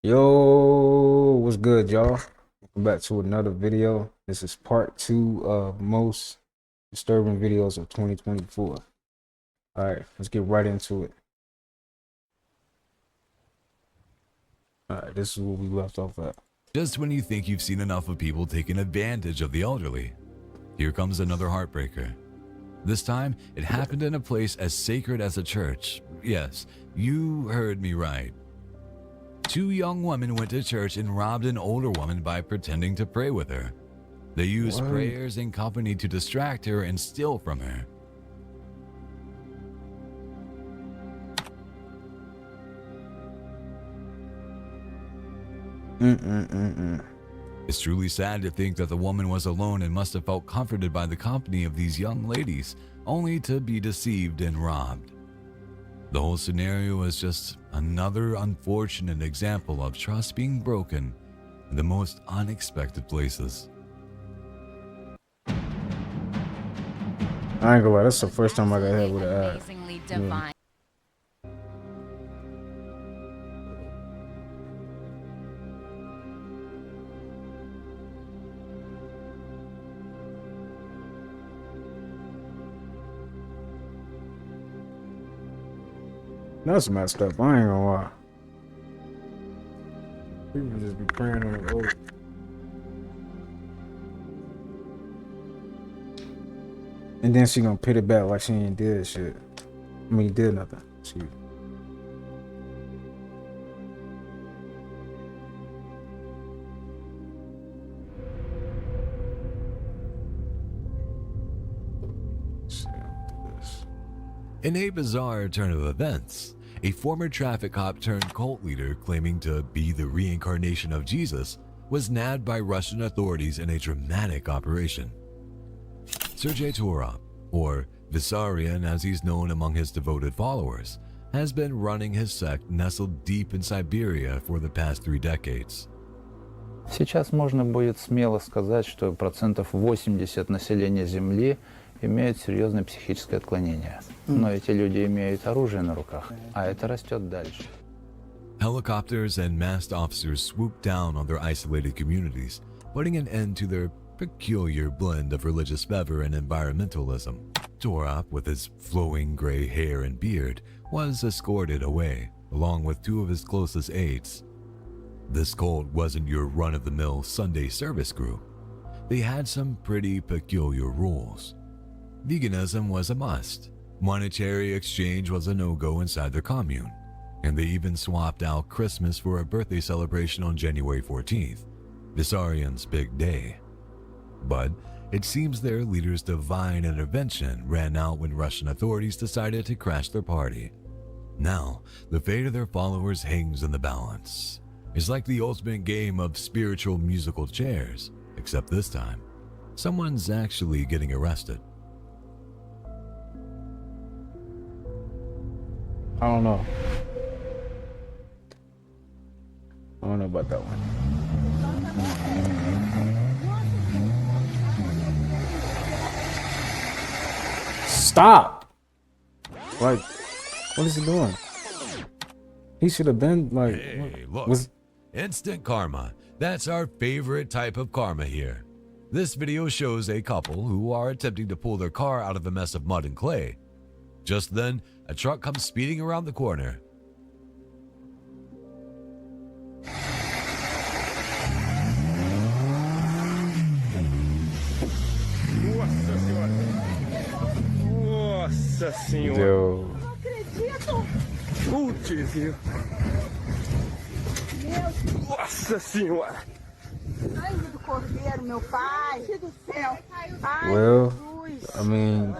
Yo, what's good, y'all? Welcome back to another video. This is part two of most disturbing videos of 2024. All right, let's get right into it. All right, this is where we left off at. Just when you think you've seen enough of people taking advantage of the elderly, here comes another heartbreaker. This time, it happened in a place as sacred as a church. Yes, you heard me right. Two young women went to church and robbed an older woman by pretending to pray with her. They used What? prayers and company to distract her and steal from her. It's truly sad to think that the woman was alone and must have felt comforted by the company of these young ladies, only to be deceived and robbed. The whole scenario is just another unfortunate example of trust being broken in the most unexpected places. I ain't gonna lie, that's the first time I got hit with an ad. Amazingly divine. That's messed up. I ain't gonna lie. People just be praying on the road. And then she gonna pit it back like she ain't did shit. I mean, did nothing. She. In a bizarre turn of events, a former traffic cop turned cult leader claiming to be the reincarnation of Jesus was nabbed by Russian authorities in a dramatic operation. Sergei Turov, or Vissarion as he's known among his devoted followers, has been running his sect nestled deep in Siberia for the past 3 decades. Сейчас можно будет смело сказать, что процентов 80 населения Земли имеют серьезное психическое отклонение. Но эти люди имеют оружие на руках, а это растет дальше. Helicopters and masked officers swooped down on their isolated communities, putting an end to their peculiar blend of religious fervor and environmentalism. Torop, with his flowing gray hair and beard, was escorted away, along with 2 of his closest aides. This cult wasn't your run-of-the-mill Sunday service group. They had some pretty peculiar rules. Veganism was a must. Monetary exchange was a no-go inside their commune. And they even swapped out Christmas for a birthday celebration on January 14th, Vissarion's big day. But it seems their leader's divine intervention ran out when Russian authorities decided to crash their party. Now, the fate of their followers hangs in the balance. It's like the ultimate game of spiritual musical chairs, except this time, someone's actually getting arrested. I don't know. I don't know about that one. Stop! Like, what is he doing? He should have been like. Hey, look. Was Instant karma. That's our favorite type of karma here. This video shows a couple who are attempting to pull their car out of a mess of mud and clay. Just then, a truck comes speeding around the corner. Nossa senhora! yo. Não acredito! Putz, viu? Nossa senhora! Ai, do Cordeiro, meu pai. Do céu. Ai, Well, Jesus. I mean,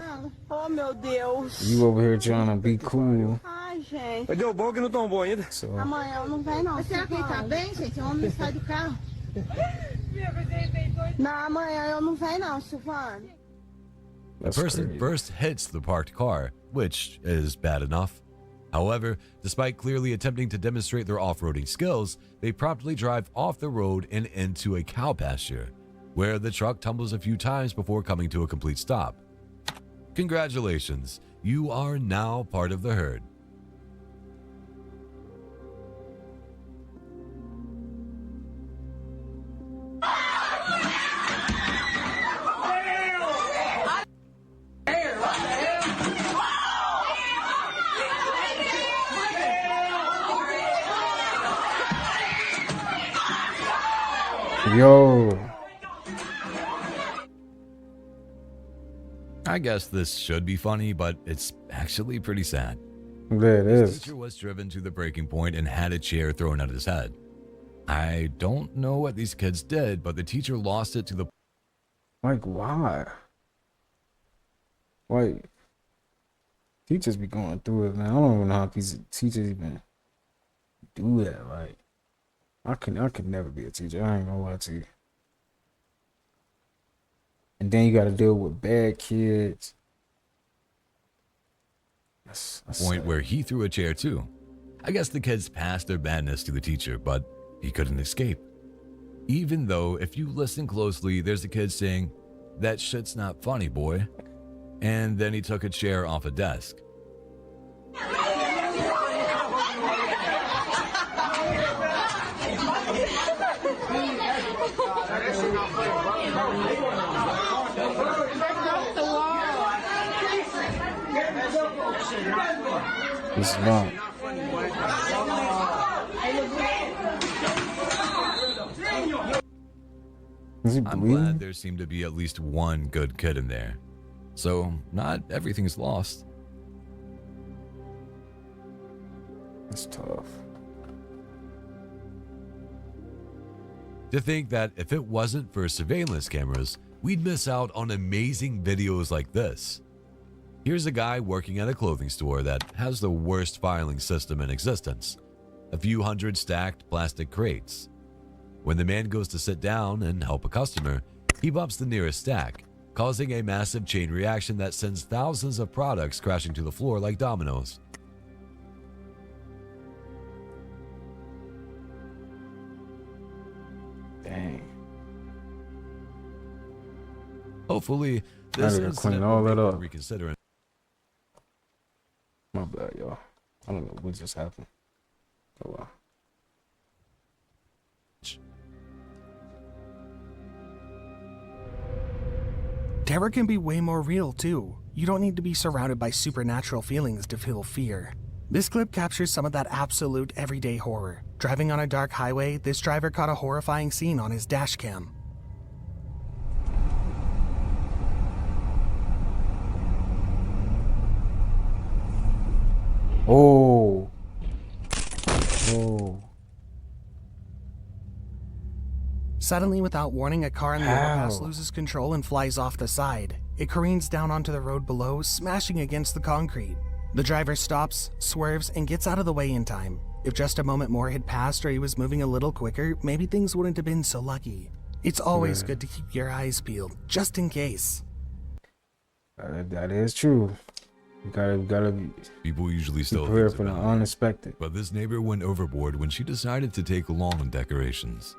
Oh, meu Deus. you over here trying to be cool, Ai, gente. Cadê o bom que não tombou ainda? so Amanhã não vem, não. Será que ele tá bem, gente? O homem sai do carro. Não, amanhã eu não venho, não, Silvano. The that's person crazy. first hits the parked car, which is bad enough. However, despite clearly attempting to demonstrate their off-roading skills, they promptly drive off the road and into a cow pasture, where the truck tumbles a few times before coming to a complete stop. Congratulations, you are now part of the herd. Yo. I guess this should be funny, but it's actually pretty sad. There it His is. teacher was driven to the breaking point and had a chair thrown at his head. I don't know what these kids did, but the teacher lost it to the Like, why? Like, teachers be going through it, man. I don't even know how these teachers even do that. Like, I could never be a teacher. I ain't gonna lie to you. And then you got to deal with bad kids. That's point sad. where he threw a chair too. I guess the kids passed their badness to the teacher, but he couldn't escape. Even though, if you listen closely, there's a kid saying, "That shit's not funny, boy." And then he took a chair off a desk. It's not. Is he I'm bleeding? glad there seemed to be at least one good kid in there. So, not everything's lost. It's tough. To think that if it wasn't for surveillance cameras, we'd miss out on amazing videos like this. Here's a guy working at a clothing store that has the worst filing system in existence. A few hundred stacked plastic crates. When the man goes to sit down and help a customer, he bumps the nearest stack, causing a massive chain reaction that sends thousands of products crashing to the floor like dominoes. Dang. Hopefully, I this gotta incident clean will all make that them up. reconsider. My bad, y'all. I don't know what just happened. Oh wow. Terror can be way more real, too. You don't need to be surrounded by supernatural feelings to feel fear. This clip captures some of that absolute everyday horror. Driving on a dark highway, this driver caught a horrifying scene on his dash cam. Oh. Oh. Suddenly, without warning, a car in the overpass How? loses control and flies off the side. It careens down onto the road below, smashing against the concrete. The driver stops, swerves, and gets out of the way in time. If just a moment more had passed or he was moving a little quicker, maybe things wouldn't have been so lucky. It's always Yeah. good to keep your eyes peeled, just in case. That is true. You gotta be People usually still prepared think for the about it. unexpected. But this neighbor went overboard when she decided to take lawn decorations.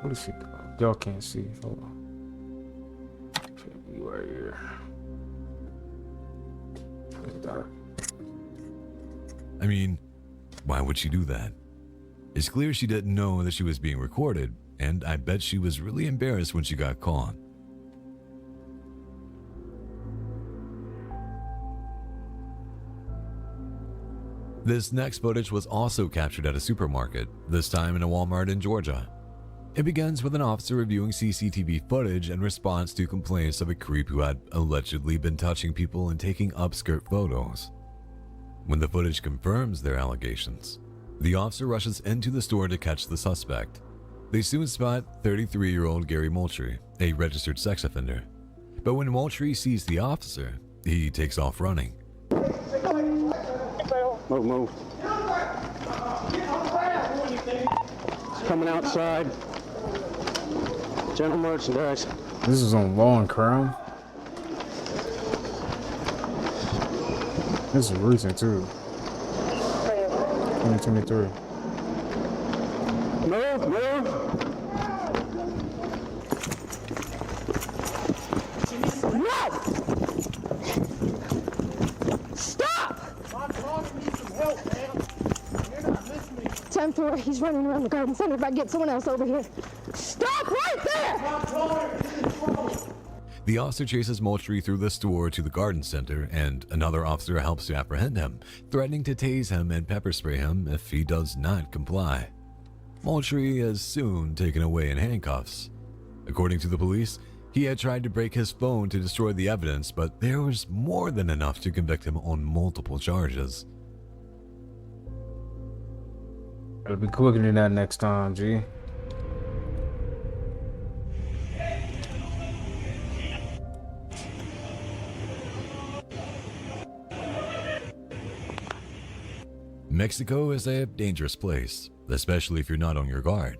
What is she doing? Y'all can't see. Hold on. Should be right here. It's dark. I mean, why would she do that? It's clear she didn't know that she was being recorded, and I bet she was really embarrassed when she got caught. This next footage was also captured at a supermarket, this time in a Walmart in Georgia. It begins with an officer reviewing CCTV footage in response to complaints of a creep who had allegedly been touching people and taking upskirt photos. When the footage confirms their allegations, the officer rushes into the store to catch the suspect. They soon spot 33-year-old Gary Moultrie, a registered sex offender. But when Moultrie sees the officer, he takes off running. Move. It's coming outside. General merchandise. This is on Law and Crime. This is recent too. 2023. Move. 10th floor. He's running around the garden center. If I get someone else over here. Stop right there! The officer chases Moultrie through the store to the garden center, and another officer helps to apprehend him, threatening to tase him and pepper spray him if he does not comply. Moultrie is soon taken away in handcuffs. According to the police, he had tried to break his phone to destroy the evidence, but there was more than enough to convict him on multiple charges. It'll be quicker than that next time, G. Mexico is a dangerous place, especially if you're not on your guard.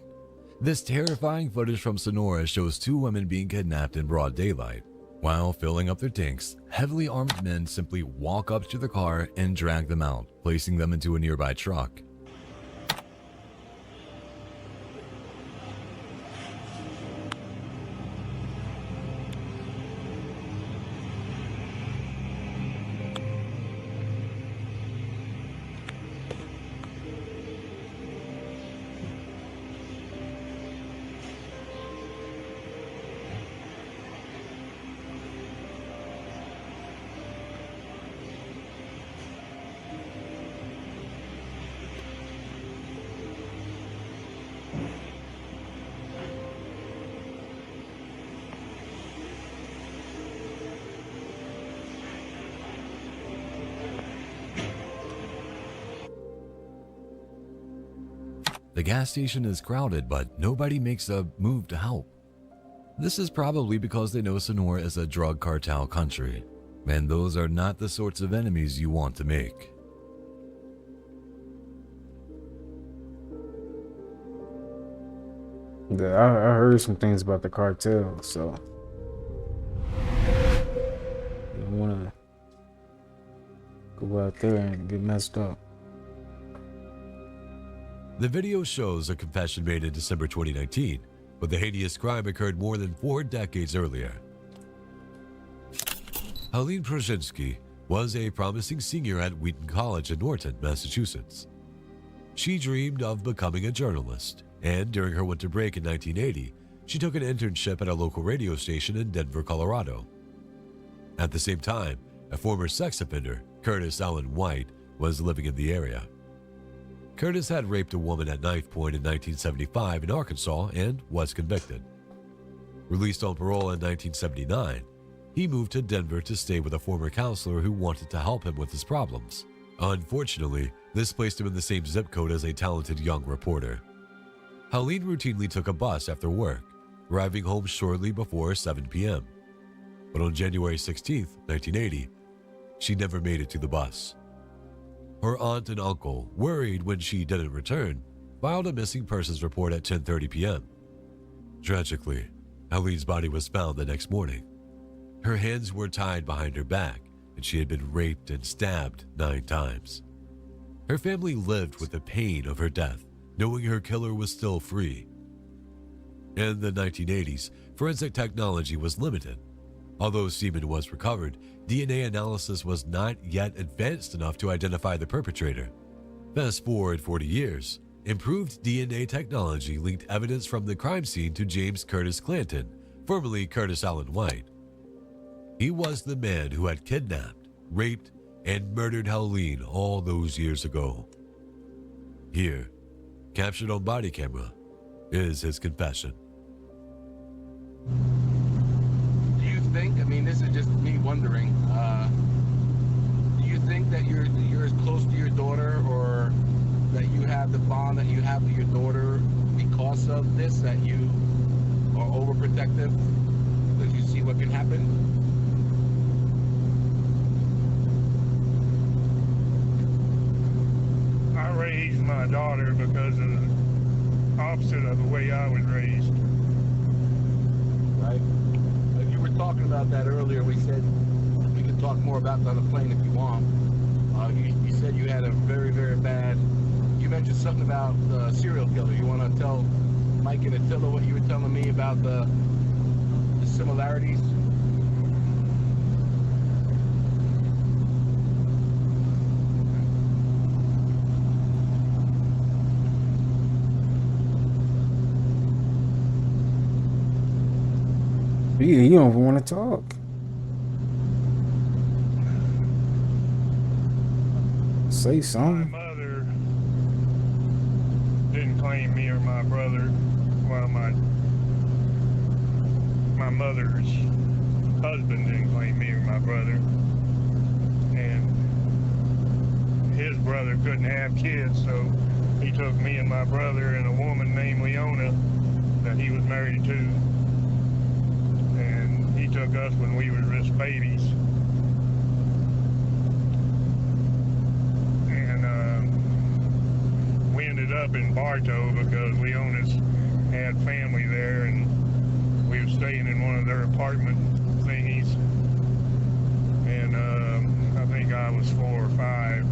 This terrifying footage from Sonora shows two women being kidnapped in broad daylight. While filling up their tanks, heavily armed men simply walk up to the car and drag them out, placing them into a nearby truck. The gas station is crowded, but nobody makes a move to help. This is probably because they know Sonora is a drug cartel country, and those are not the sorts of enemies you want to make. Yeah, I heard some things about the cartel, so you don't wanna go out there and get messed up. The video shows a confession made in December 2019, but the heinous crime occurred more than 4 decades earlier. Helene Prozinski was a promising senior at Wheaton College in Norton, Massachusetts. She dreamed of becoming a journalist, and during her winter break in 1980, she took an internship at a local radio station in Denver, Colorado. At the same time, a former sex offender, Curtis Allen White, was living in the area. Curtis had raped a woman at knife point in 1975 in Arkansas and was convicted. Released on parole in 1979, he moved to Denver to stay with a former counselor who wanted to help him with his problems. Unfortunately, this placed him in the same zip code as a talented young reporter. Helene routinely took a bus after work, arriving home shortly before 7 p.m. But on January 16, 1980, she never made it to the bus. Her aunt and uncle, worried when she didn't return, filed a missing persons report at 10:30 p.m. Tragically, Helene's body was found the next morning. Her hands were tied behind her back, and she had been raped and stabbed 9 times. Her family lived with the pain of her death, knowing her killer was still free. In the 1980s, forensic technology was limited. Although semen was recovered, DNA analysis was not yet advanced enough to identify the perpetrator. Fast forward 40 years, improved DNA technology linked evidence from the crime scene to James Curtis Clanton, formerly Curtis Allen White. He was the man who had kidnapped, raped, and murdered Helene all those years ago. Here, captured on body camera, is his confession. Do you think, I mean, this is just me wondering, do you think that you're as close to your daughter, or that you have the bond that you have with your daughter because of this, that you are overprotective because you see what can happen? I raised my daughter because of the opposite of the way I was raised. Right. You were talking about that earlier. We said we could talk more about that on the plane if you want. You said you had a very, very bad... You mentioned something about the serial killer. You want to tell Mike and Attila what you were telling me about the similarities? He don't even want to talk. Say My something. mother didn't claim me or my brother. Well, my mother's husband didn't claim me or my brother. And his brother couldn't have kids, so he took me and my brother and a woman named Leona that he was married to. And he took us when we were just babies. And we ended up in Bartow because Leona's had family there, and we were staying in one of their apartment thingies. And I think I was 4 or 5.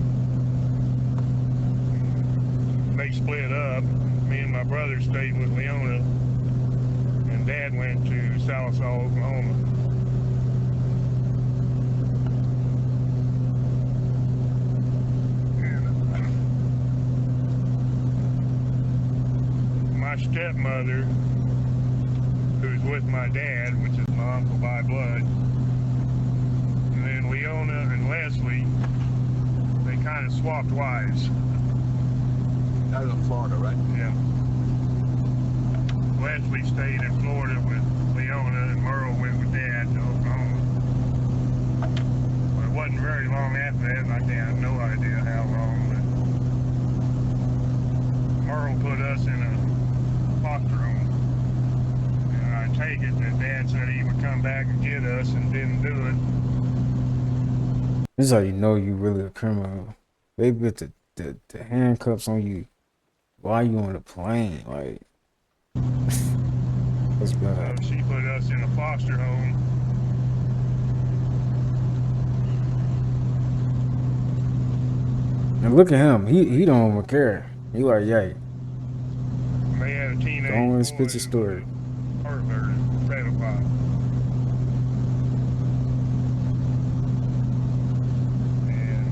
They split up. Me and my brother stayed with Leona, and Dad went to Sallisaw, Oklahoma. And my stepmother, who's with my dad, which is my uncle by blood, and then Leona and Leslie, they kind of swapped wives. That was in Florida, right? Yeah. Leslie stayed in Florida with Leona, and Merle went with Dad to Oklahoma. But it wasn't very long after that, and I have no idea how long, but Merle put us in a foster home. And I take it that Dad said he would come back and get us and didn't do it. This is how you know you really a criminal. They put the handcuffs on you while you on the plane. Like, that's bad. So she put us in a foster home. And look at him. He don't even care. He like, yay. They had a teenage Go on and boy spit your who story. was a pervert, pedophile. And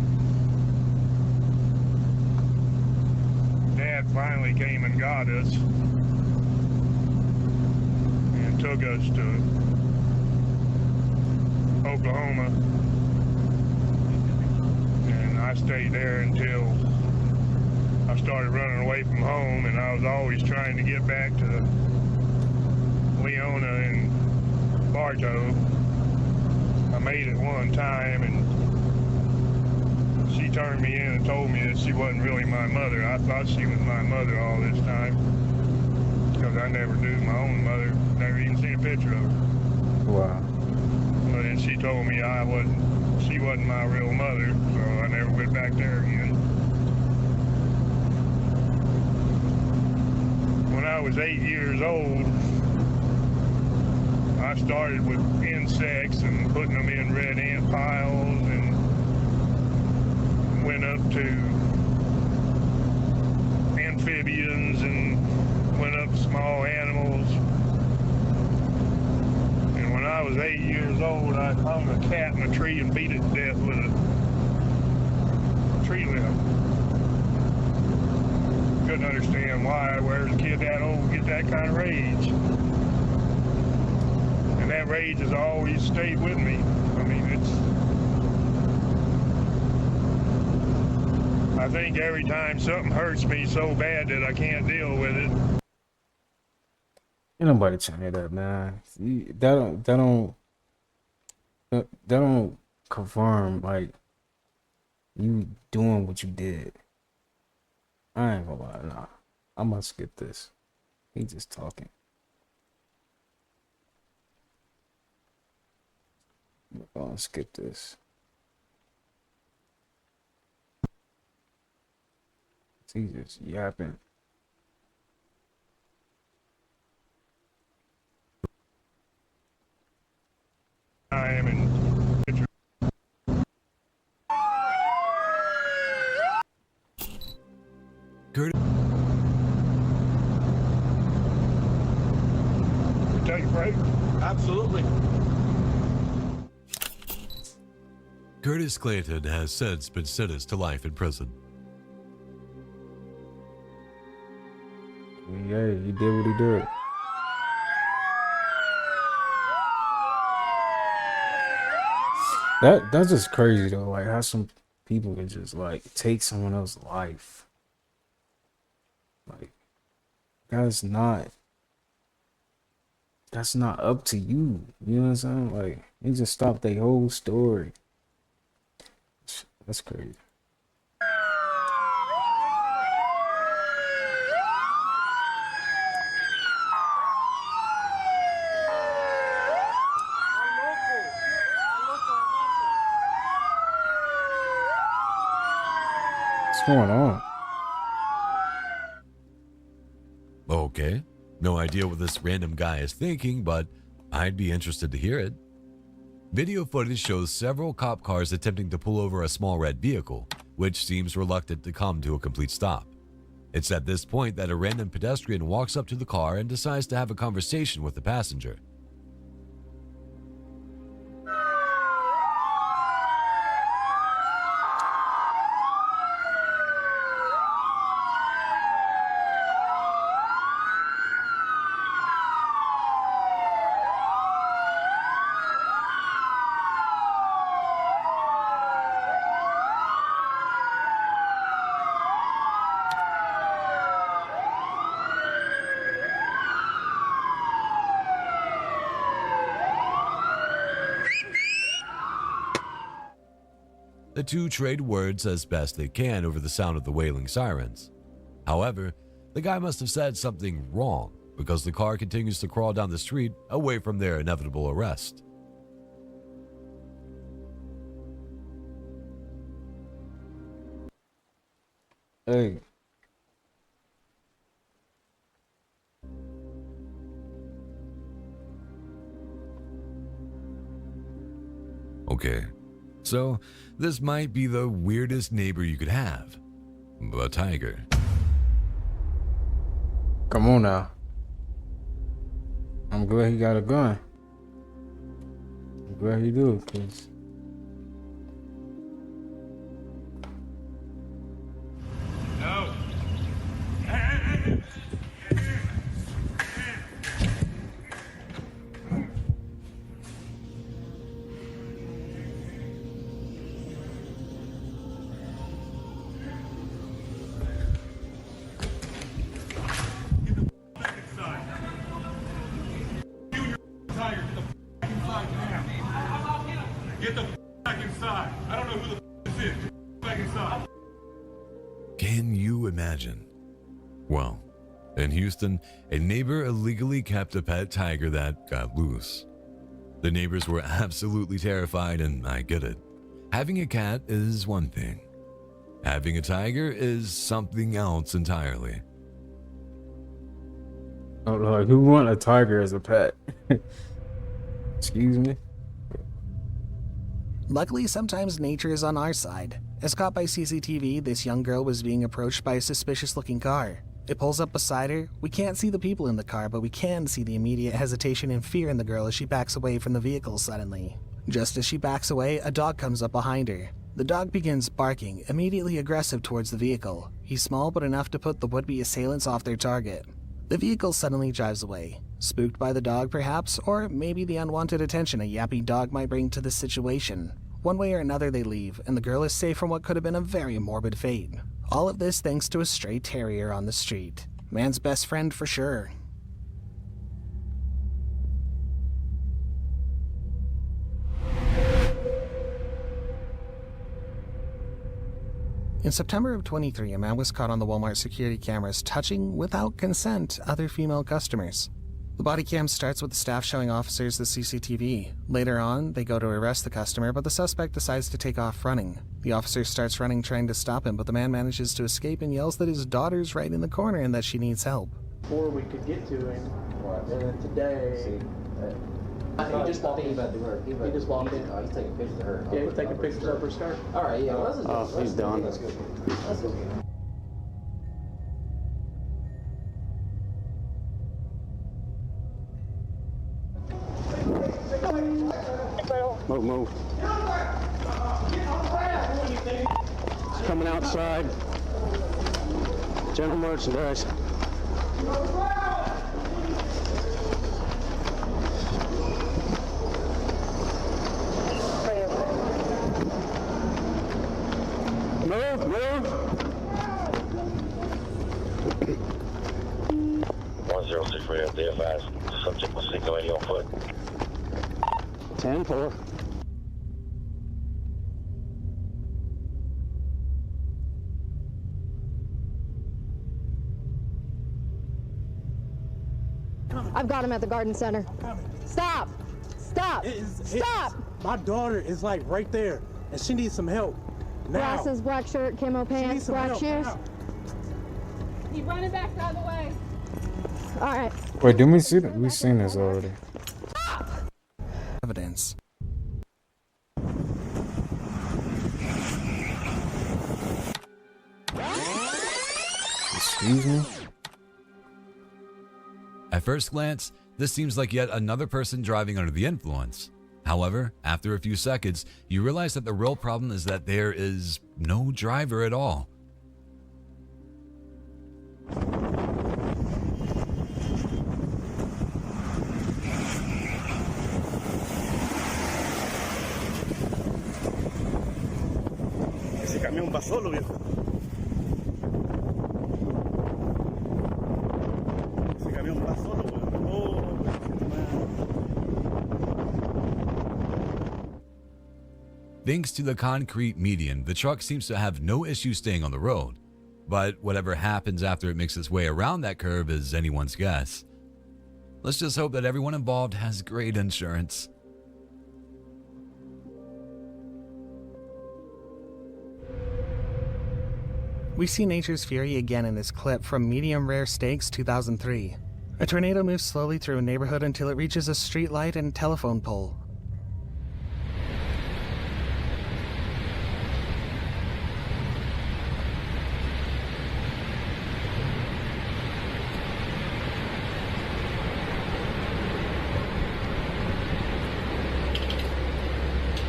Dad finally came and got us and took us to Oklahoma. And I stayed there until I started running away from home, and I was always trying to get back to Leona and Bartow. I made it one time, and she turned me in and told me that she wasn't really my mother. I thought she was my mother all this time, because I never knew my own mother, never even seen a picture of her. Wow. But then she told me she wasn't my real mother, so I never went back there again. When I was 8 years old, I started with insects and putting them in red ant piles, and went up to amphibians and went up to small animals. And when I was 8 years old, I hung a cat in a tree and beat it to death with a tree limb. Couldn't understand where's a kid that old get that kind of rage. And that rage has always stayed with me. I mean, I think every time something hurts me so bad that I can't deal with it. Ain't nobody telling you that, man. That don't confirm like you doing what you did. I ain't gonna lie, nah. I must skip this. He just talking. I'm gonna skip this. He just yapping. I am in. Curtis, Take a break. Absolutely. Curtis Clayton has since been sentenced to life in prison. Yeah, he did what he did. That's just crazy though. Like how some people can just like take someone else's life. Like that's not up to you. You know what I'm saying? Like they just stopped their whole story. That's crazy. What's going on? Okay, no idea what this random guy is thinking, but I'd be interested to hear it. Video footage shows several cop cars attempting to pull over a small red vehicle, which seems reluctant to come to a complete stop. It's at this point that a random pedestrian walks up to the car and decides to have a conversation with the passenger. The two trade words as best they can over the sound of the wailing sirens. However, the guy must have said something wrong because the car continues to crawl down the street away from their inevitable arrest. Hey. Okay, so this might be the weirdest neighbor you could have. A tiger. Come on now. I'm glad he got a gun. I'm glad he do, cause No. Get the back inside. I don't know who the this is. Get the back inside. Can you imagine? Well, in Houston, a neighbor illegally kept a pet tiger that got loose. The neighbors were absolutely terrified, and I get it. Having a cat is one thing. Having a tiger is something else entirely. oh, like who want a tiger as a pet? Excuse me. Luckily, sometimes nature is on our side. As caught by CCTV, this young girl was being approached by a suspicious-looking car. It pulls up beside her. We can't see the people in the car, but we can see the immediate hesitation and fear in the girl as she backs away from the vehicle suddenly. Just as she backs away, a dog comes up behind her. The dog begins barking, immediately aggressive towards the vehicle. He's small but enough to put the would-be assailants off their target. The vehicle suddenly drives away. Spooked by the dog, perhaps, or maybe the unwanted attention a yappy dog might bring to this situation. One way or another they leave, and the girl is safe from what could have been a very morbid fate. All of this thanks to a stray terrier on the street. Man's best friend for sure. In September of 23, a man was caught on the Walmart security cameras touching, without consent, other female customers. The body cam starts with the staff showing officers the CCTV. Later on, they go to arrest the customer, but the suspect decides to take off running. The officer starts running trying to stop him, but the man manages to escape and yells that his daughter's right in the corner and that she needs help. Before we could get to him, and then today, he just walked in. He just walked in. He's taking pictures of her. Yeah, he's taking pictures of her skirt. All right, yeah. He's done. That's good. That's good. Move. It's coming outside. General merchandise. 06 radio, they advised subject was seen going on foot. 10-4. I've got him at the garden center. Stop! Stop! Stop! My daughter is like right there, and she needs some help. Now. Glasses, black shirt, camo pants, black shoes. Keep running back the other way. All right. Wait, didn't we see that? We've seen this already. Evidence. Excuse me? At first glance, this seems like yet another person driving under the influence. However, after a few seconds, you realize that the real problem is that there is no driver at all. Ese camión va solo, viejo. Ese camión va solo, weón. Oh, Thanks to the concrete median, the truck seems to have no issue staying on the road. But whatever happens after it makes its way around that curve is anyone's guess. Let's just hope that everyone involved has great insurance. We see nature's fury again in this clip from Medium Rare Steaks 2003. A tornado moves slowly through a neighborhood until it reaches a street light and telephone pole.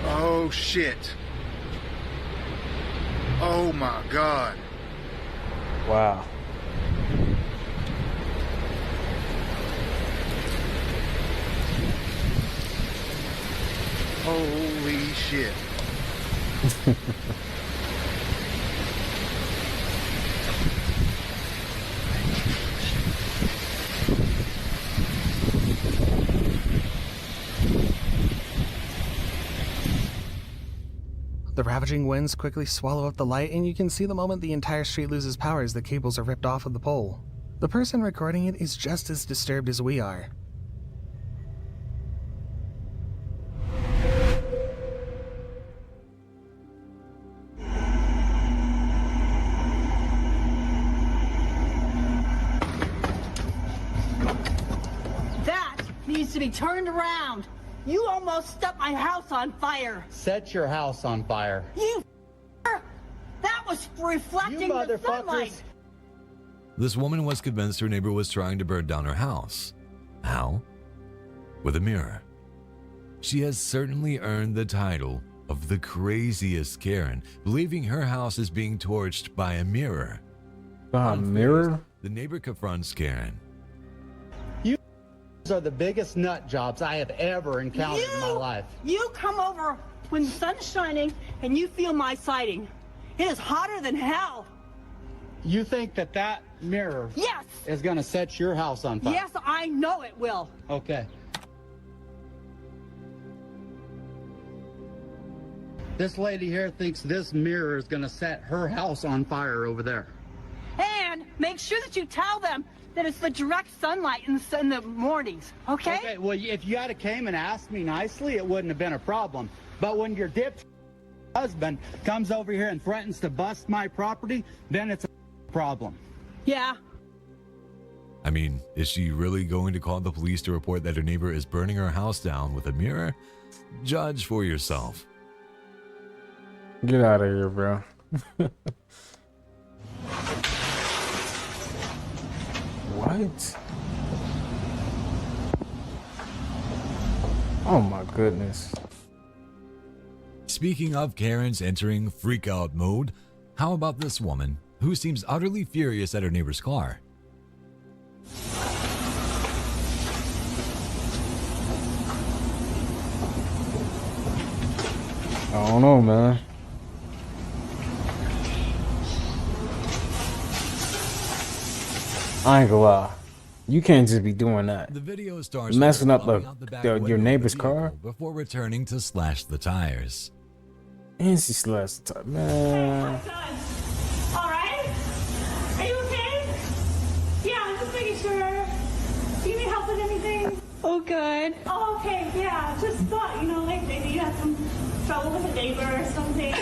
Oh shit. Oh my god. Wow. Holy shit. The ravaging winds quickly swallow up the light, and you can see the moment the entire street loses power as the cables are ripped off of the pole. The person recording it is just as disturbed as we are. That needs to be turned around. You almost set my house on fire. Set your house on fire. You that was reflecting the sunlight. This woman was convinced her neighbor was trying to burn down her house. How? With a mirror. She has certainly earned the title of the craziest Karen, believing her house is being torched by a mirror. By a mirror? The neighbor confronts Karen. You are the biggest nut jobs I have ever encountered in my life. You come over when the sun's shining and you feel my siding. It is hotter than hell. You think that that mirror Yes. is going to set your house on fire? Yes, I know it will. Okay. This lady here thinks this mirror is going to set her house on fire over there. And make sure that you tell them that it's the direct sunlight in the mornings, okay? Okay, well, if you had came and asked me nicely, it wouldn't have been a problem. But when your dip husband comes over here and threatens to bust my property, then it's a problem. Yeah. I mean, is she really going to call the police to report that her neighbor is burning her house down with a mirror? Judge for yourself. Get out of here, bro. What? Oh my goodness. Speaking of Karens entering freakout mode, how about this woman who seems utterly furious at her neighbor's car? I don't know, man. I ain't gonna lie. You can't just be doing that. The video starts Messing her up climbing out the back your window of the neighbor's vehicle car. before returning to slash the tires. And she slashed the tire. Man. All right? Are you okay? Yeah, I'm just making sure. Do you need help with anything? Oh, good. Oh, okay, yeah. Just thought, you know, like maybe you had some trouble with a neighbor or something.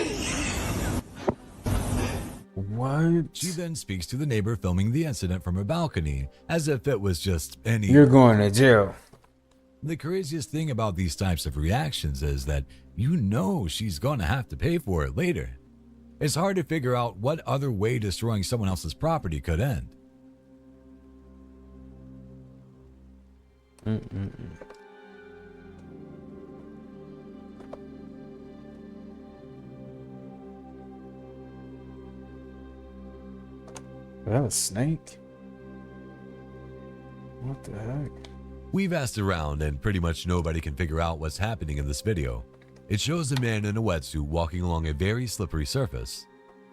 What? She then speaks to the neighbor filming the incident from her balcony, as if it was just any... You're going to jail. The craziest thing about these types of reactions is that you know she's gonna have to pay for it later. It's hard to figure out what other way destroying someone else's property could end. Is that a snake? What the heck? We've asked around and pretty much nobody can figure out what's happening in this video. It shows a man in a wetsuit walking along a very slippery surface.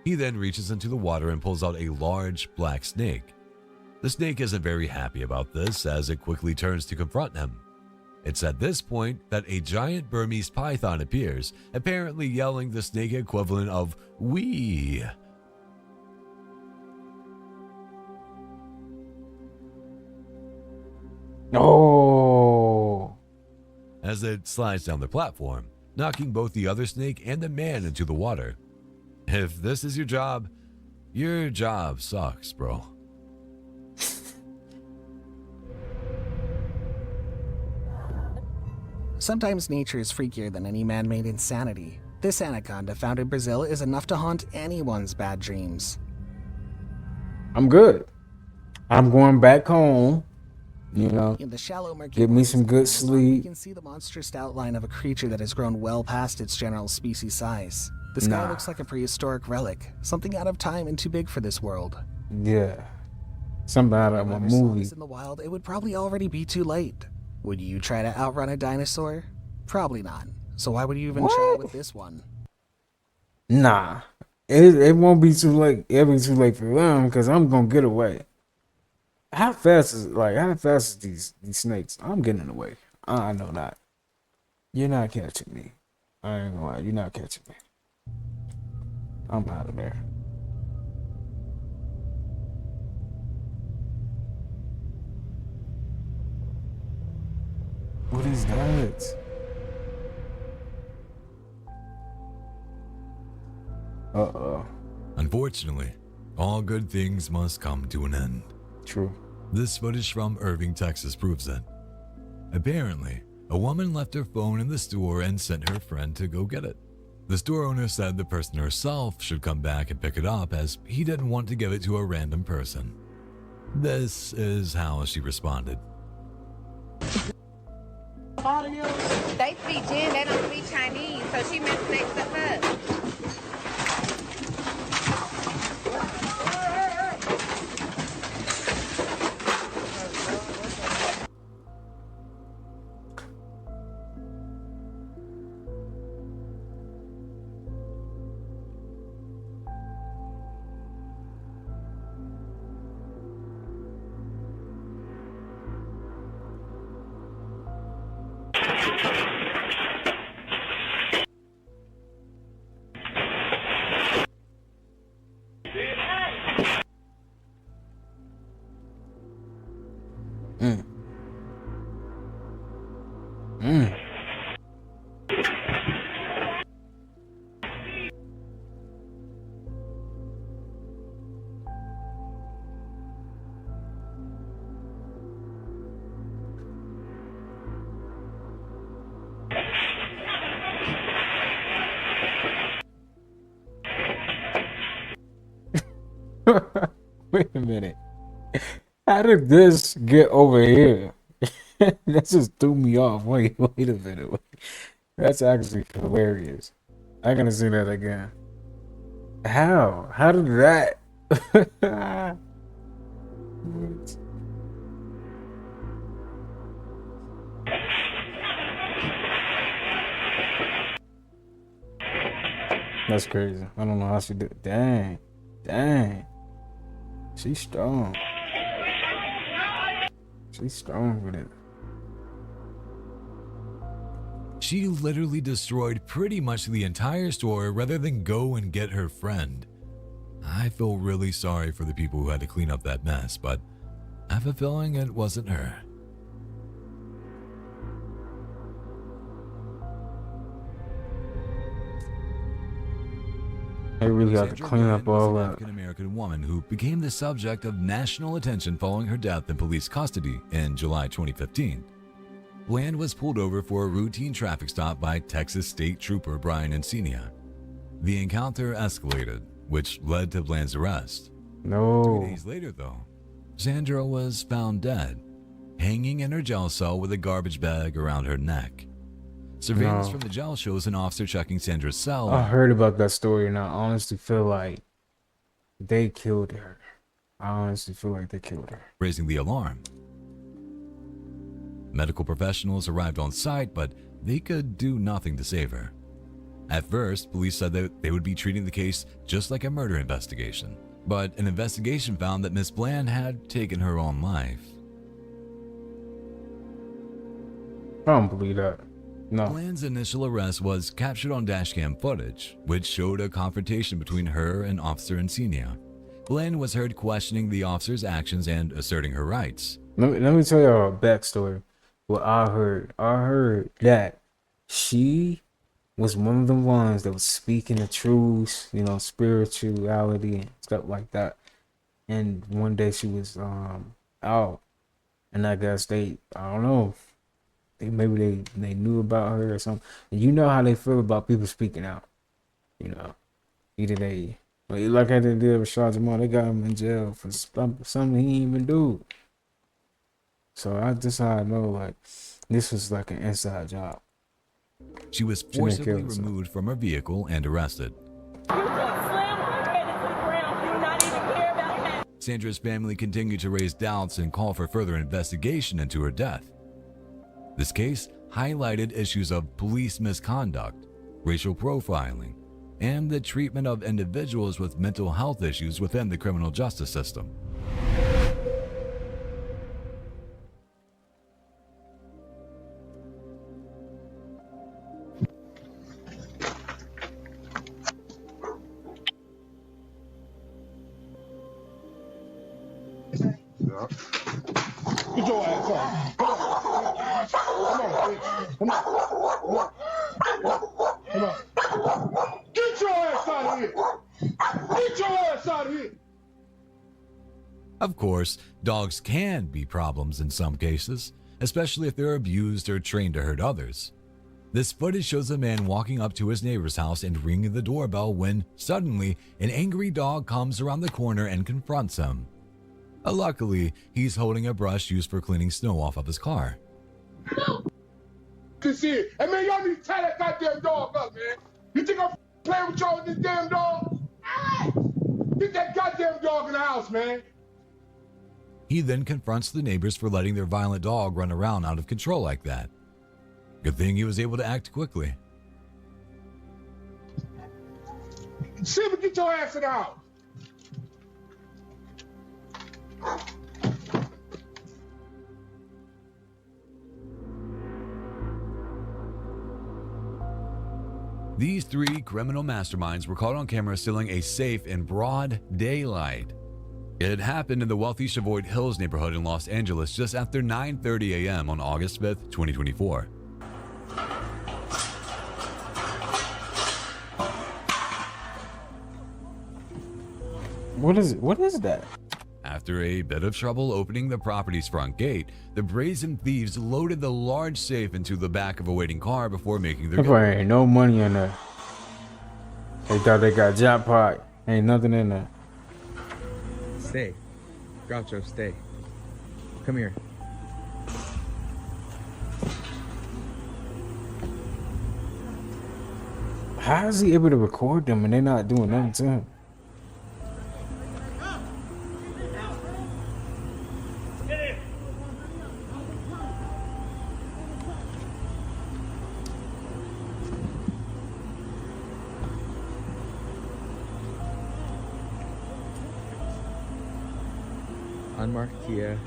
He then reaches into the water and pulls out a large black snake. The snake isn't very happy about this as it quickly turns to confront him. It's at this point that a giant Burmese python appears, apparently yelling the snake equivalent of "wee." Oh. As it slides down the platform, knocking both the other snake and the man into the water. If this is your job sucks, bro. Sometimes nature is freakier than any man-made insanity. This anaconda found in Brazil is enough to haunt anyone's bad dreams. I'm good. I'm going back home. You know, In the shallow, murky get me waters some of good the Amazon, You sleep. can see the monstrous outline of a creature that has grown well past its general species size. This guy Nah. looks like a prehistoric relic, something out of time and too big for this world. Yeah. Something out of a Whoever saw movie. this in the wild, it would probably already be too late. Would you try to outrun a dinosaur? Probably not. So why would you even try with this one? Nah. It won't be too late. It'll be too late for them because I'm gonna get away. How fast is these snakes? I'm getting away. I know not. You're not catching me. I ain't gonna lie, you're not catching me. I'm out of there. What is that? Uh-oh. Unfortunately, all good things must come to an end. True. This footage from Irving, Texas proves it. Apparently, a woman left her phone in the store and sent her friend to go get it. The store owner said the person herself should come back and pick it up as he didn't want to give it to a random person. This is how she responded. They speak Jin, they don't speak Chinese, so she messing their stuff up. Wait a minute. How did this get over here? That just threw me off. Wait a minute. Wait. That's actually hilarious. I gotta see that again. How? How did that? What? That's crazy. I don't know how she did. Dang. She's strong. She's strong with it. She literally destroyed pretty much the entire store rather than go and get her friend. I feel really sorry for the people who had to clean up that mess, but I have a feeling it wasn't her. They really have to Sandra clean up Bland was all an that. African-American woman who became the subject of national attention following her death in police custody in July 2015. Bland was pulled over for a routine traffic stop by Texas State Trooper Brian Encina. The encounter escalated, which led to Bland's arrest. No. 3 days later, though, Sandra was found dead, hanging in her jail cell with a garbage bag around her neck. Surveillance No. from the jail shows an officer checking Sandra's cell. I heard about that story, and I honestly feel like they killed her. I honestly feel like they killed her. Raising the alarm. Medical professionals arrived on site, but they could do nothing to save her. At first, police said that they would be treating the case just like a murder investigation, but an investigation found that Miss Bland had taken her own life. I don't believe that. No. Bland's initial arrest was captured on dashcam footage, which showed a confrontation between her and Officer Encina. Bland was heard questioning the officer's actions and asserting her rights. Let me tell y'all a backstory. What I heard that she was one of the ones that was speaking the truths, you know, spirituality and stuff like that. And one day she was out, and I guess I don't know, maybe they knew about her or something. And you know how they feel about people speaking out. You know, either they, like I did with Shah Jamal, they got him in jail for something he didn't even do. So that's how I know, like, this was like an inside job. She was forcibly removed from her vehicle and arrested. Sandra's family continued to raise doubts and call for further investigation into her death. This case highlighted issues of police misconduct, racial profiling, and the treatment of individuals with mental health issues within the criminal justice system. Get your ass up. Come on, come on. Come on. Get your ass out of here. Get your ass out of here. Of course, dogs can be problems in some cases, especially if they're abused or trained to hurt others. This footage shows a man walking up to his neighbor's house and ringing the doorbell when, suddenly, an angry dog comes around the corner and confronts him. Luckily, he's holding a brush used for cleaning snow off of his car. Can see it. Hey man, y'all need to tie that goddamn dog up, man. You think I'm playing with y'all with this damn dog? Get that goddamn dog in the house, man. He then confronts the neighbors for letting their violent dog run around out of control like that. Good thing he was able to act quickly. Silver, get your ass in the house. These three criminal masterminds were caught on camera stealing a safe in broad daylight. It happened in the wealthy Chavoy Hills neighborhood in Los Angeles just after 9:30 a.m. on August 5th, 2024. What is it? What is that? After a bit of trouble opening the property's front gate, the brazen thieves loaded the large safe into the back of a waiting car before making their There ain't no money in there. They thought they got jackpot. Ain't nothing in there. Stay. Groucho, stay. Come here. How is he able to record them and they're not doing nothing to him? Unmarked Kia.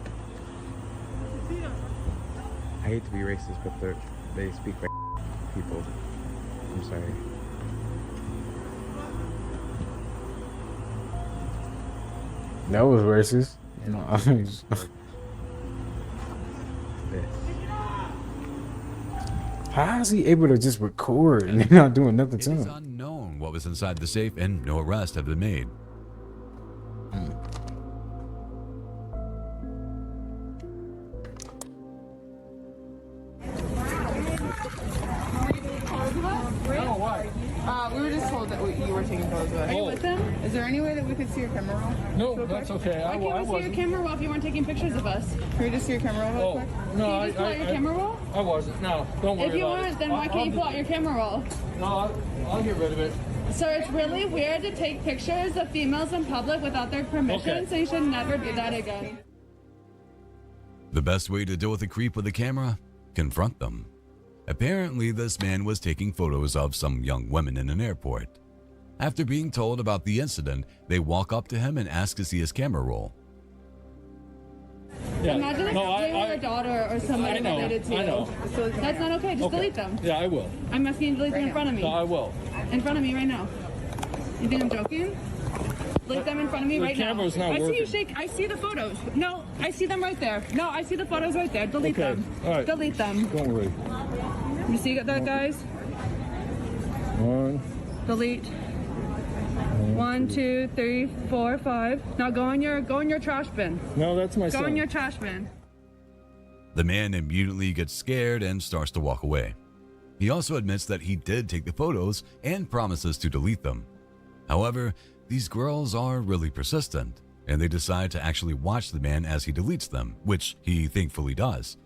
I hate to be racist, but they speak like people. I'm sorry. That was racist. You know, I mean, how is he able to just record and they're not doing nothing It to is him? unknown what was inside the safe, and no arrests have been made. We were just told that you were taking photos of us. Are you with them? Is there any way that we could see your camera roll? No, that's okay. Why can't we see your camera roll if you weren't taking pictures of us? Can we just see your camera roll real quick? No, Can you just pull out your camera roll? I wasn't. No, don't worry If you about weren't, it. then why can't you pull out your camera roll? No, I'll get rid of it. Sir, it's really weird to take pictures of females in public without their permission, Okay. so you should never do that again. The best way to deal with a creep with a camera? Confront them. Apparently, this man was taking photos of some young women in an airport. After being told about the incident, they walk up to him and ask to see his camera roll. Yeah. Imagine if No, they were your daughter or somebody I know, related to you. I know. So that's not okay. Just delete them. Yeah, I will. I'm asking you to delete them in front of me. No, I will. In front of me right now. You think I'm joking? Delete them in front of me The right now. camera's not I see you working. shake. I see the photos. No, I see them right there. No, I see the photos right there. Delete Okay. them. All right. Delete them. Don't worry. You see that, guys? One. Delete. 1, 2, 3, 4, 5. Now go in your trash bin. No, that's my Go son. in your trash bin. The man immediately gets scared and starts to walk away. He also admits that he did take the photos and promises to delete them. However, these girls are really persistent, and they decide to actually watch the man as he deletes them, which he thankfully does.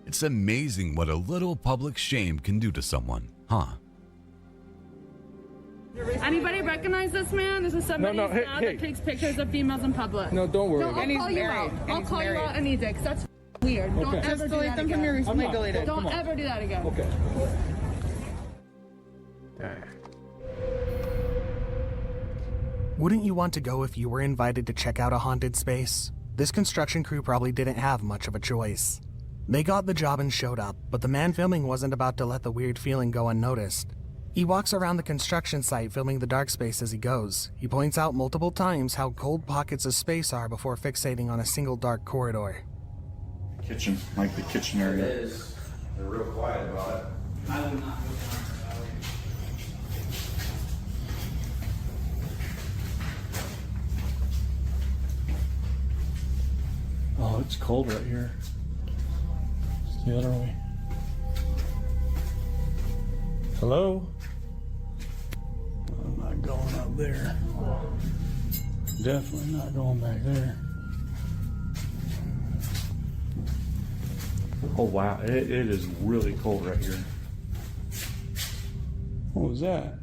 It's amazing what a little public shame can do to someone, huh? Anybody recognize this man? This is somebody No, hey, now hey. that takes pictures of females in public. No, don't worry No, about I'll it. call you out. I'll call you out any day, 'cause that's weird. Don't Okay. ever Just do delete that them again. from your recently I'm not. deleted. Don't Come on. ever do that again. Okay. Wouldn't you want to go if you were invited to check out a haunted space? This construction crew probably didn't have much of a choice. They got the job and showed up, but the man filming wasn't about to let the weird feeling go unnoticed. He walks around the construction site filming the dark space as he goes. He points out multiple times how cold pockets of space are before fixating on a single dark corridor. Kitchen, like the kitchen area. It is. They're real quiet about it. I would not go down. Oh, it's cold right here. It's the other way. Hello? I'm not going up there. Definitely not going back there. Oh wow, it is really cold right here. What was that?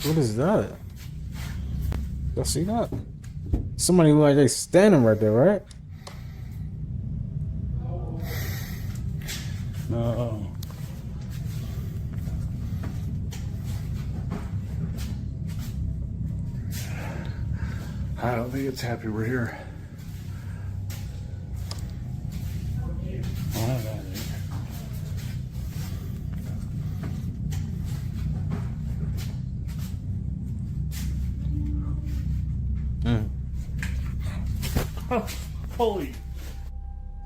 What is that? Y'all see that? Somebody look like they standing right there, right? No. I don't think it's happy we're here. Oh, that is. Holy.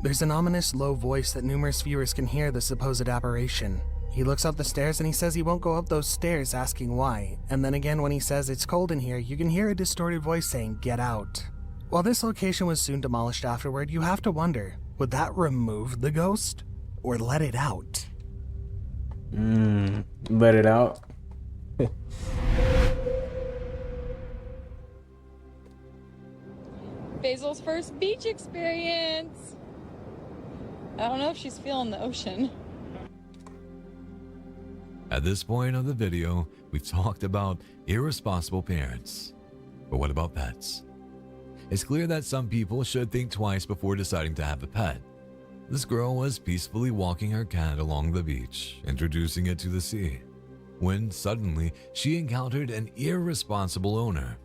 There's an ominous low voice that numerous viewers can hear the supposed apparition. He looks up the stairs and he says he won't go up those stairs, asking why. And then again when he says it's cold in here, you can hear a distorted voice saying, "Get out." While this location was soon demolished afterward, you have to wonder, would that remove the ghost? Or let it out? Let it out. Basil's first beach experience. I don't know if she's feeling the ocean. At this point of the video, we've talked about irresponsible parents. But what about pets? It's clear that some people should think twice before deciding to have a pet. This girl was peacefully walking her cat along the beach, introducing it to the sea, when suddenly she encountered an irresponsible owner.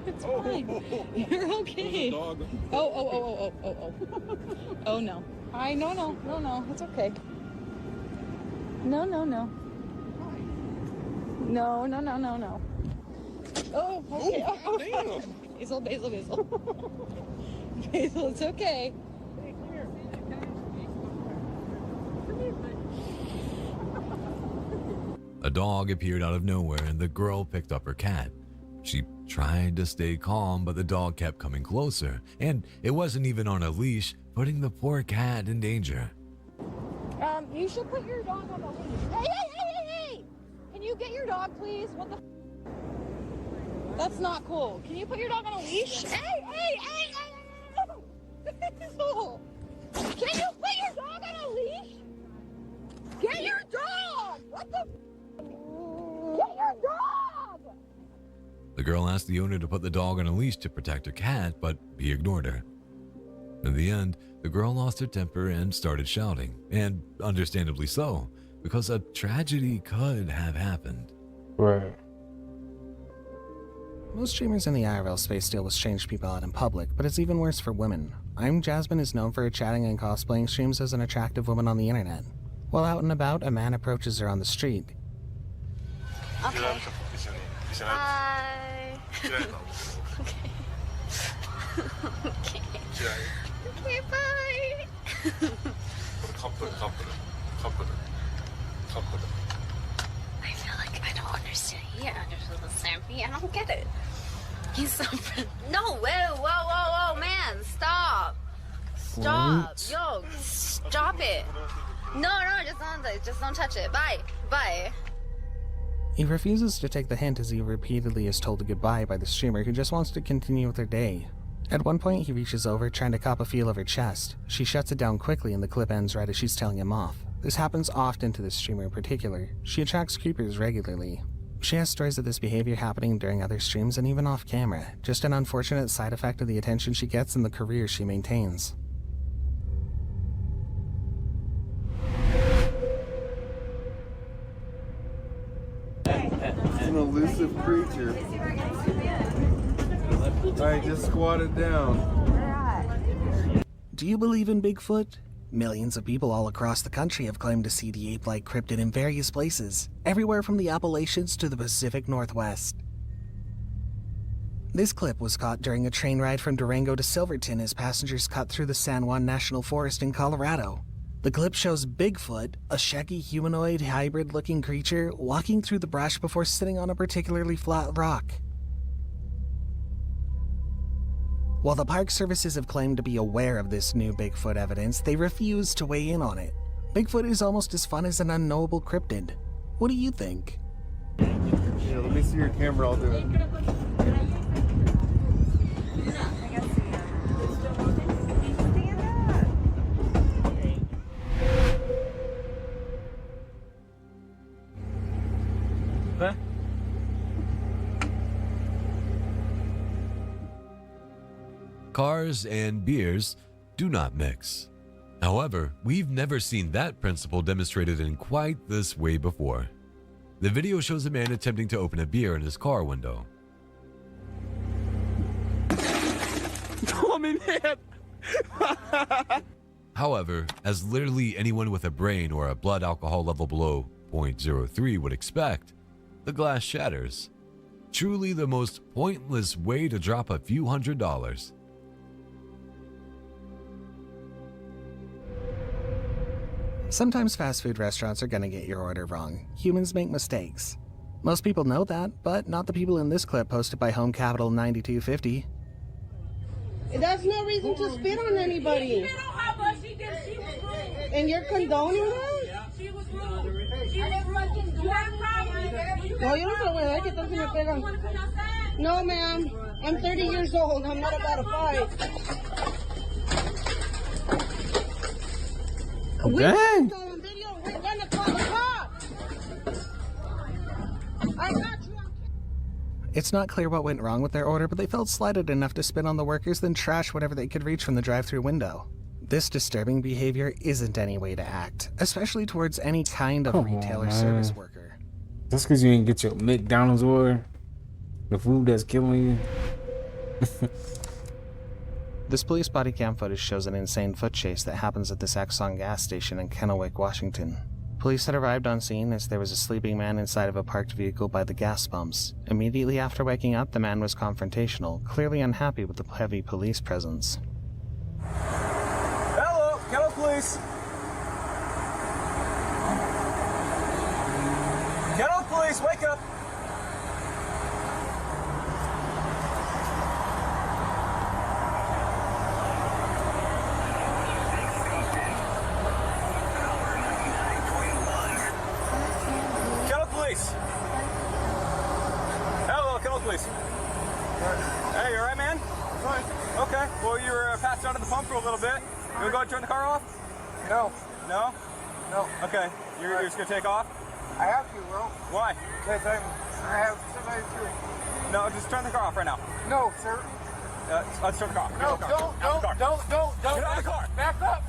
It's fine. You're okay. Oh. Oh no. No. It's okay. No. No. Oh, okay. Oh. Basil. Basil, it's okay. A dog appeared out of nowhere and the girl picked up her cat. She tried to stay calm, but the dog kept coming closer, and it wasn't even on a leash, putting the poor cat in danger. You should put your dog on a leash. Hey! Can you get your dog, please? What the That's not cool. Can you put your dog on a leash? Hey! Basil! Can you put your dog on a leash? Get your dog! What the Get your dog! The girl asked the owner to put the dog on a leash to protect her cat, but he ignored her. In the end, the girl lost her temper and started shouting, and understandably so, because a tragedy could have happened. Right. Most streamers in the IRL space deal with strange people out in public, but it's even worse for women. Jasmine is known for her chatting and cosplaying streams as an attractive woman on the internet. While out and about, a man approaches her on the street. Okay. Hi. Okay. Okay, bye. I feel like I don't understand. He understands me. I don't get it. He's so No, whoa, man, stop. Stop. What? Yo, stop it. No, just don't touch it. Bye. He refuses to take the hint as he repeatedly is told goodbye by the streamer who just wants to continue with her day. At one point, he reaches over, trying to cop a feel of her chest. She shuts it down quickly and the clip ends right as she's telling him off. This happens often to this streamer in particular. She attracts creepers regularly. She has stories of this behavior happening during other streams and even off camera, just an unfortunate side effect of the attention she gets and the career she maintains. It's an elusive creature. Alright, just squat it down. Do you believe in Bigfoot? Millions of people all across the country have claimed to see the ape-like cryptid in various places, everywhere from the Appalachians to the Pacific Northwest. This clip was caught during a train ride from Durango to Silverton as passengers cut through the San Juan National Forest in Colorado. The clip shows Bigfoot, a shaggy humanoid hybrid-looking creature, walking through the brush before sitting on a particularly flat rock. While the park services have claimed to be aware of this new Bigfoot evidence, they refuse to weigh in on it. Bigfoot is almost as fun as an unknowable cryptid. What do you think? Yeah, let me see your camera, I'll do it. Huh? Cars and beers do not mix. However, we've never seen that principle demonstrated in quite this way before. The video shows a man attempting to open a beer in his car window. However, as literally anyone with a brain or a blood alcohol level below 0.03 would expect, the glass shatters. Truly the most pointless way to drop a few $100s. Sometimes fast food restaurants are gonna get your order wrong. Humans make mistakes. Most people know that, but not the people in this clip posted by Home Capital 9250. That's no reason to spit on anybody. And you're condoning that? She was rude. She was rude. You have a problem? No, yo no se lo voy a dar que tanto me pegan. No, ma'am. I'm 30 years old. I'm not about to fight. Dang. We're gonna call the cops. I got you. It's not clear what went wrong with their order, but they felt slighted enough to spit on the workers, then trash whatever they could reach from the drive-thru window. This disturbing behavior isn't any way to act, especially towards any kind of retail or service worker. Just because you didn't get your McDonald's order, the food that's killing you. This police body cam footage shows an insane foot chase that happens at this Exxon gas station in Kennewick, Washington. Police had arrived on scene as there was a sleeping man inside of a parked vehicle by the gas pumps. Immediately after waking up, the man was confrontational, clearly unhappy with the heavy police presence. Hello, Kennewick Police. Kennewick Police, wake up. Please. Hey, you alright, man? Fine. Okay. Well, you were passed out of the pump for a little bit. You want to go ahead and turn the car off? No. No? No. Okay. You're just going to take off? I have to, bro. Why? Because I have somebody to. No, just turn the car off right now. No, sir. Let's turn the car off. No, don't. Get out of the car. Back up.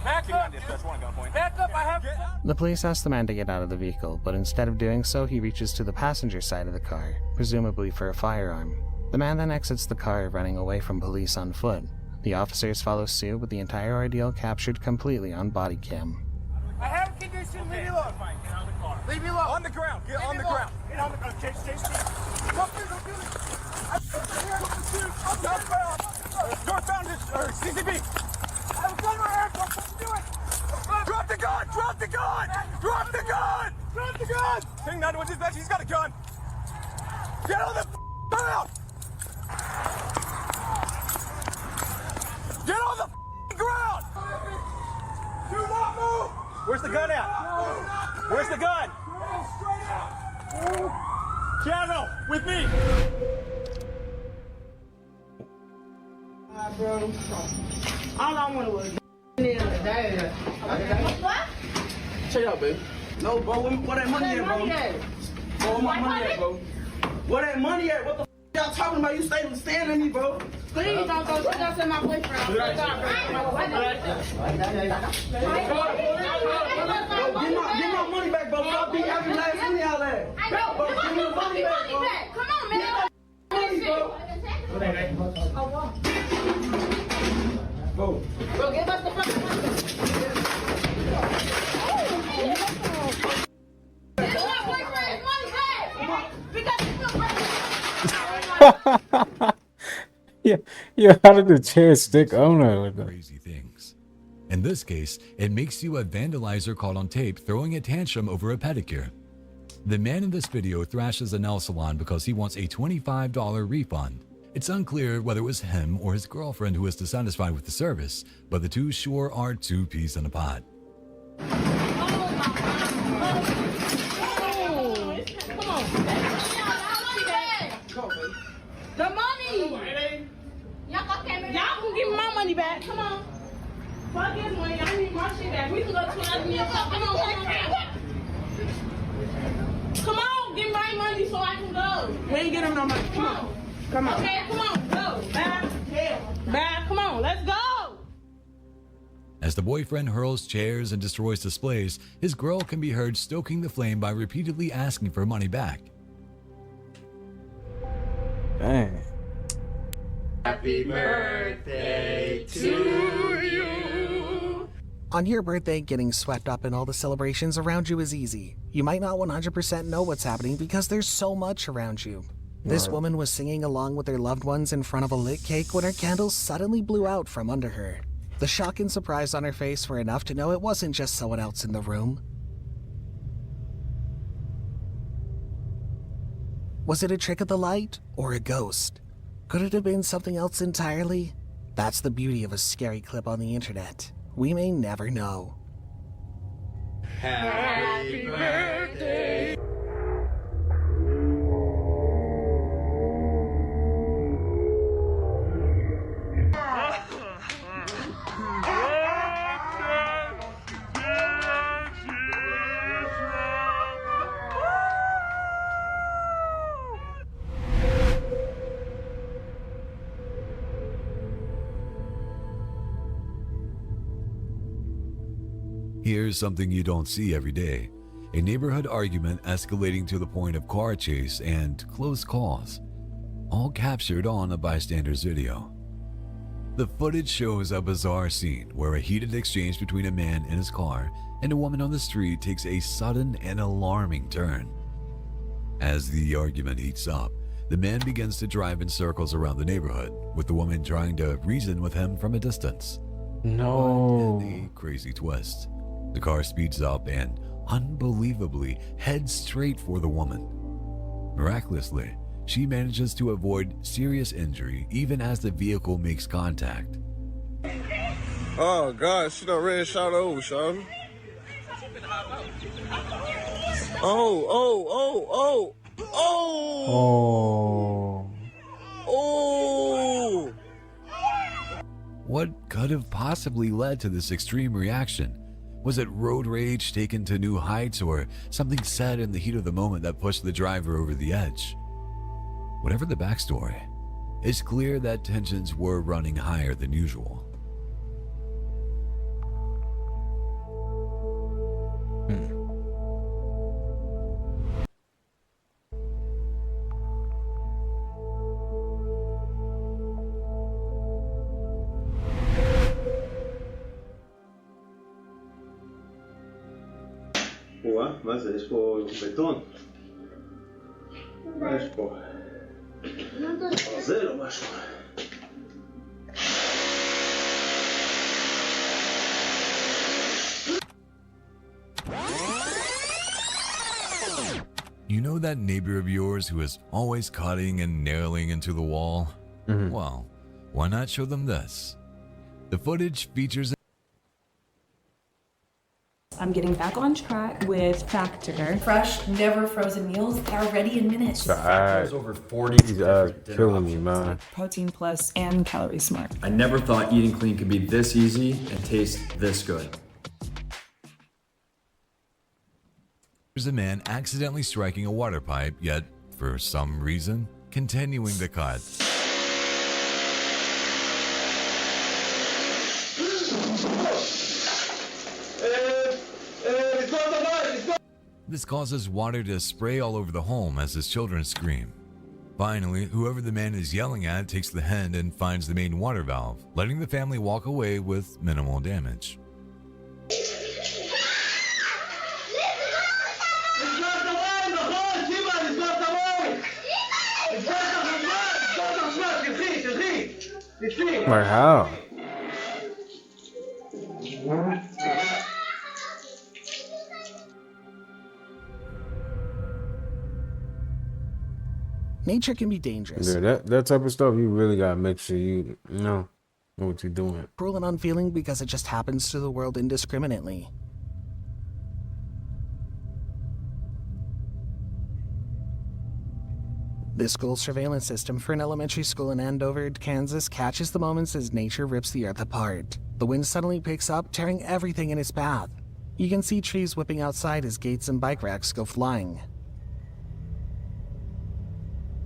Back up, I have... The police asked the man to get out of the vehicle, but instead of doing so, he reaches to the passenger side of the car, presumably for a firearm. The man then exits the car, running away from police on foot. The officers follow suit, with the entire ordeal captured completely on body cam. I have condition, leave me alone. Fine, get out of the car. Leave me alone. On the ground, get on the ground. Get on the ground, chase. Don't do this. Northbound or CCB. I have a gun right here, don't fucking do it! Drop the gun! Drop the gun! Drop the gun! Drop the gun! King 911 dispatch, he's got a gun! Get on the ground! Get on the ground! Do not move! Where's the gun at? Where's the gun? Straight out! Piano, with me! Bro. All I wanted was what? Check it out, baby. No, bro. What that money at, bro? Bro, where my money at, bro? Where that money at? What the y'all talking about? You stay staring at me, bro. Please don't go. Please don't send my boyfriend. Bro, get my money back, bro. I'll be every last money out there. I know. Bro, give me the money back, bro. Come on, man. Money, bro. Bro, give us the fucking money. Give my boyfriend his money back. Because Yeah, how did the chair stick on her? Crazy things. In this case, it makes you a vandalizer caught on tape throwing a tantrum over a pedicure. The man in this video thrashes a nail salon because he wants a $25 refund. It's unclear whether it was him or his girlfriend who was dissatisfied with the service, but the two sure are two peas in a pod. The money! Y'all can give me my money back. Come on. Fuck his money. I need my shit back. We can go to another meal. Come on. Come on, give me my money so I can go. We ain't getting no money. Come on. Come on. Okay, come on, go. Back. Back, come on, let's go. As the boyfriend hurls chairs and destroys displays, his girl can be heard stoking the flame by repeatedly asking for money back. Dang. Happy birthday to you. On your birthday, getting swept up in all the celebrations around you is easy. You might not 100% know what's happening because there's so much around you. This woman was singing along with her loved ones in front of a lit cake when her candles suddenly blew out from under her. The shock and surprise on her face were enough to know it wasn't just someone else in the room. Was it a trick of the light or a ghost? Could it have been something else entirely? That's the beauty of a scary clip on the internet. We may never know. Happy birthday. Here's something you don't see every day. A neighborhood argument escalating to the point of car chase and close calls. all captured on a bystander's video. The footage shows a bizarre scene where a heated exchange between a man in his car and a woman on the street takes a sudden and alarming turn. As the argument heats up, the man begins to drive in circles around the neighborhood, with the woman trying to reason with him from a distance. No. But in a crazy twist, the car speeds up and, unbelievably, heads straight for the woman. Miraculously, she manages to avoid serious injury even as the vehicle makes contact. Oh, God, she done red shot over, Sean. Oh. What could have possibly led to this extreme reaction? Was it road rage taken to new heights, or something said in the heat of the moment that pushed the driver over the edge? Whatever the backstory, it's clear that tensions were running higher than usual. מה זה? יש פה בטון? מה יש פה? זה לא משהו. You know that neighbor of yours who is always cutting and nailing into the wall? Well, why not show them this? The footage features I'm getting back on track with Factor. Fresh, never frozen meals. They're ready in minutes. There's over 40 killing me, man. Protein plus and calorie smart. I never thought eating clean could be this easy and taste this good. There's a man accidentally striking a water pipe, yet, for some reason, continuing the cut. This causes water to spray all over the home as his children scream. Finally, whoever the man is yelling at takes the hand and finds the main water valve, letting the family walk away with minimal damage. Like how? Nature can be dangerous. Yeah, that type of stuff, you really gotta make sure you know what you're doing. Cruel and unfeeling because it just happens to the world indiscriminately. This school surveillance system for an elementary school in Andover, Kansas catches the moments as nature rips the earth apart. The wind suddenly picks up, tearing everything in its path. You can see trees whipping outside as gates and bike racks go flying.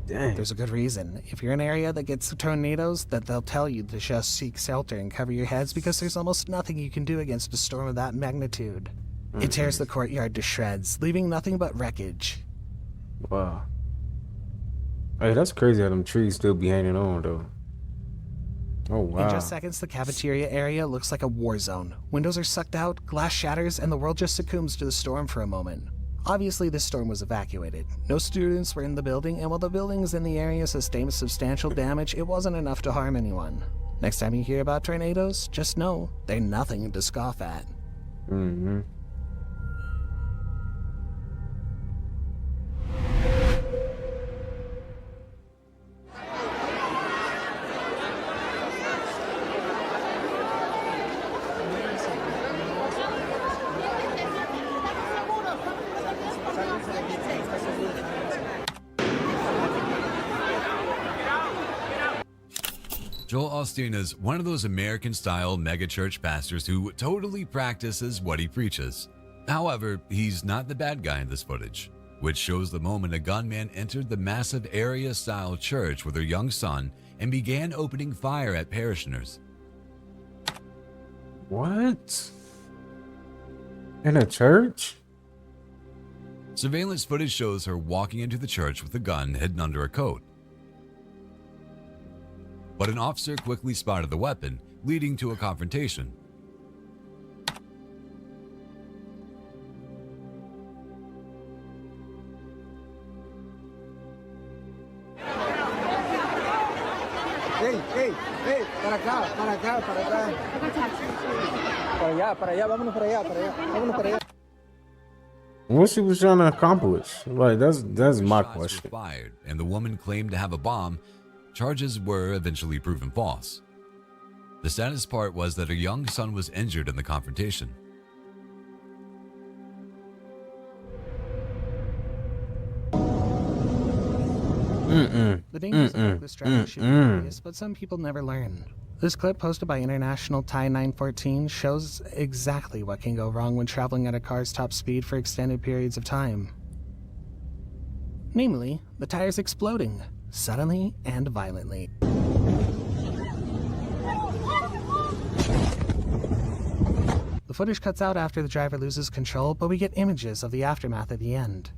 Dang. There's a good reason. If you're in an area that gets tornadoes, that they'll tell you to just seek shelter and cover your heads because there's almost nothing you can do against a storm of that magnitude. It tears the courtyard to shreds, leaving nothing but wreckage. Wow. Hey, that's crazy how them trees still be hanging on, though. Oh, wow. In just seconds, the cafeteria area looks like a war zone. Windows are sucked out, glass shatters, and the world just succumbs to the storm for a moment. Obviously, this storm was evacuated. No students were in the building, and while the buildings in the area sustained substantial damage, it wasn't enough to harm anyone. Next time you hear about tornadoes, just know they're nothing to scoff at. Mm-hmm. Joel Osteen is one of those American-style megachurch pastors who totally practices what he preaches. However, he's not the bad guy in this footage, which shows the moment a gunman entered the massive area-style church with their young son and began opening fire at parishioners. What? In a church? Surveillance footage shows her walking into the church with a gun hidden under a coat. but an officer quickly spotted the weapon, leading to a confrontation. Hey, para acá, para acá, para acá. Para allá, vámonos para allá, vámonos para allá. What she was trying to accomplish? Like, that's my Shots question. were fired, and the woman claimed to have a bomb. Charges were eventually proven false. The saddest part was that her young son was injured in the confrontation. The dangers of reckless driving should be obvious, but some people never learn. This clip posted by International Thai 914 shows exactly what can go wrong when traveling at a car's top speed for extended periods of time. Namely, the tires exploding, suddenly and violently. The footage cuts out after the driver loses control, but we get images of the aftermath at the end.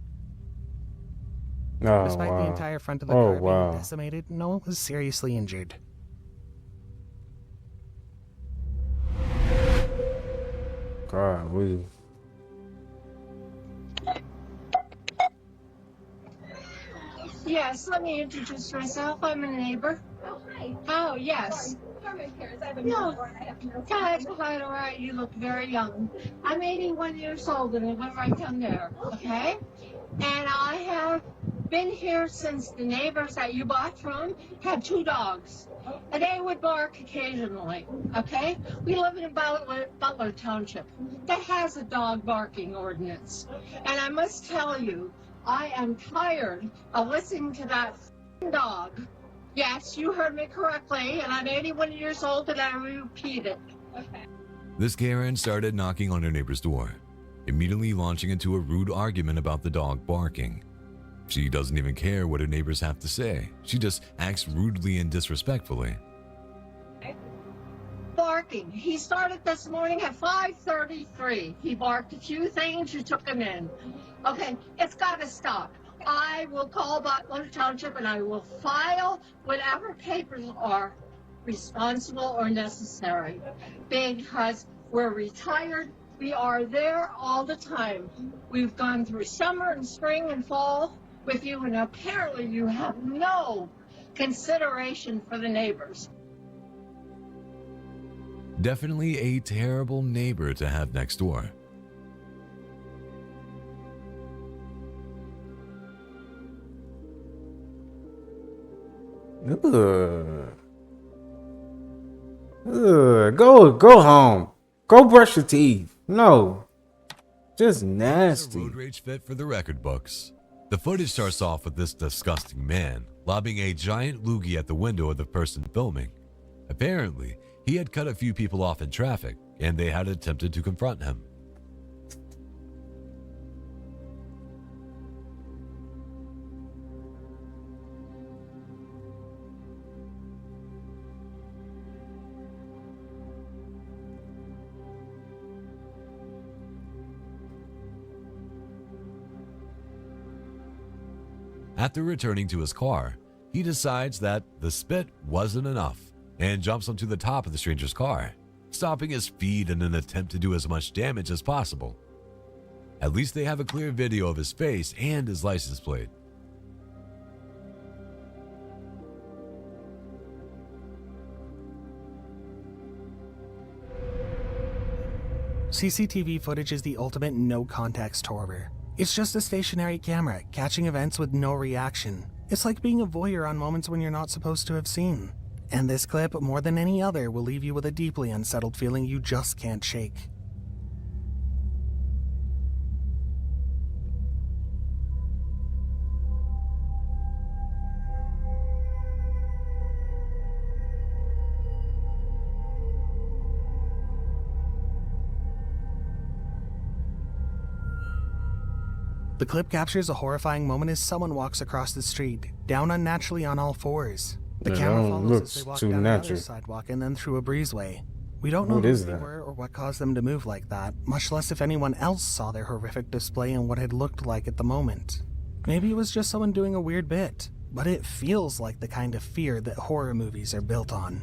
Oh, Despite wow. the entire front of the Oh, car wow. being decimated, no one was seriously injured. God, we. Yes, let me introduce myself. I'm a neighbor. Oh, hi. Oh, yes. No, that's quite all right. You look very young. I'm 81 years old and I live right down there, okay? And I have been here since the neighbors that you bought from had 2 dogs. And they would bark occasionally, okay? We live in Butler Township that has a dog barking ordinance. And I must tell you, I am tired of listening to that dog. Yes, you heard me correctly, and I'm 81 years old and I repeat it. Okay. This Karen started knocking on her neighbor's door, immediately launching into a rude argument about the dog barking. She doesn't even care what her neighbors have to say. She just acts rudely and disrespectfully. Barking. He started this morning at 5:33. He barked a few things, you took him in. Okay, it's got to stop. I will call Butler Township and I will file whatever papers are responsible or necessary. Because we're retired, we are there all the time. We've gone through summer and spring and fall with you, and apparently you have no consideration for the neighbors. Definitely a terrible neighbor to have next door. Go home. Go brush your teeth. No. Just nasty. Road rage fit for the record books. The footage starts off with this disgusting man lobbing a giant loogie at the window of the person filming. Apparently, he had cut a few people off in traffic, and they had attempted to confront him. After returning to his car, he decides that the spit wasn't enough and jumps onto the top of the stranger's car, stopping his feet in an attempt to do as much damage as possible. At least they have a clear video of his face and his license plate. CCTV footage is the ultimate no-context horror. It's just a stationary camera, catching events with no reaction. It's like being a voyeur on moments when you're not supposed to have seen. And this clip, more than any other, will leave you with a deeply unsettled feeling you just can't shake. The clip captures a horrifying moment as someone walks across the street, down unnaturally on all fours. The camera follows as they walk down another sidewalk and then through a breezeway. We don't know who they were or what caused them to move like that, much less if anyone else saw their horrific display and what it looked like at the moment. Maybe it was just someone doing a weird bit. but it feels like the kind of fear that horror movies are built on.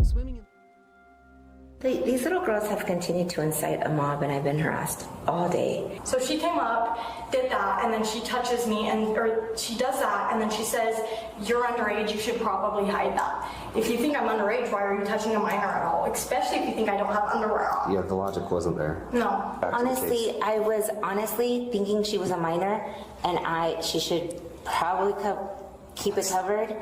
Swimming in These little girls have continued to incite a mob, and I've been harassed all day. So she came up, did that, and then she touches me, or she does that, and then she says, "You're underage, you should probably hide that. If you think I'm underage, why are you touching a minor at all? Especially if you think I don't have underwear on." Yeah, the logic wasn't there. No. Honestly, I was thinking she was a minor, and she should probably keep it covered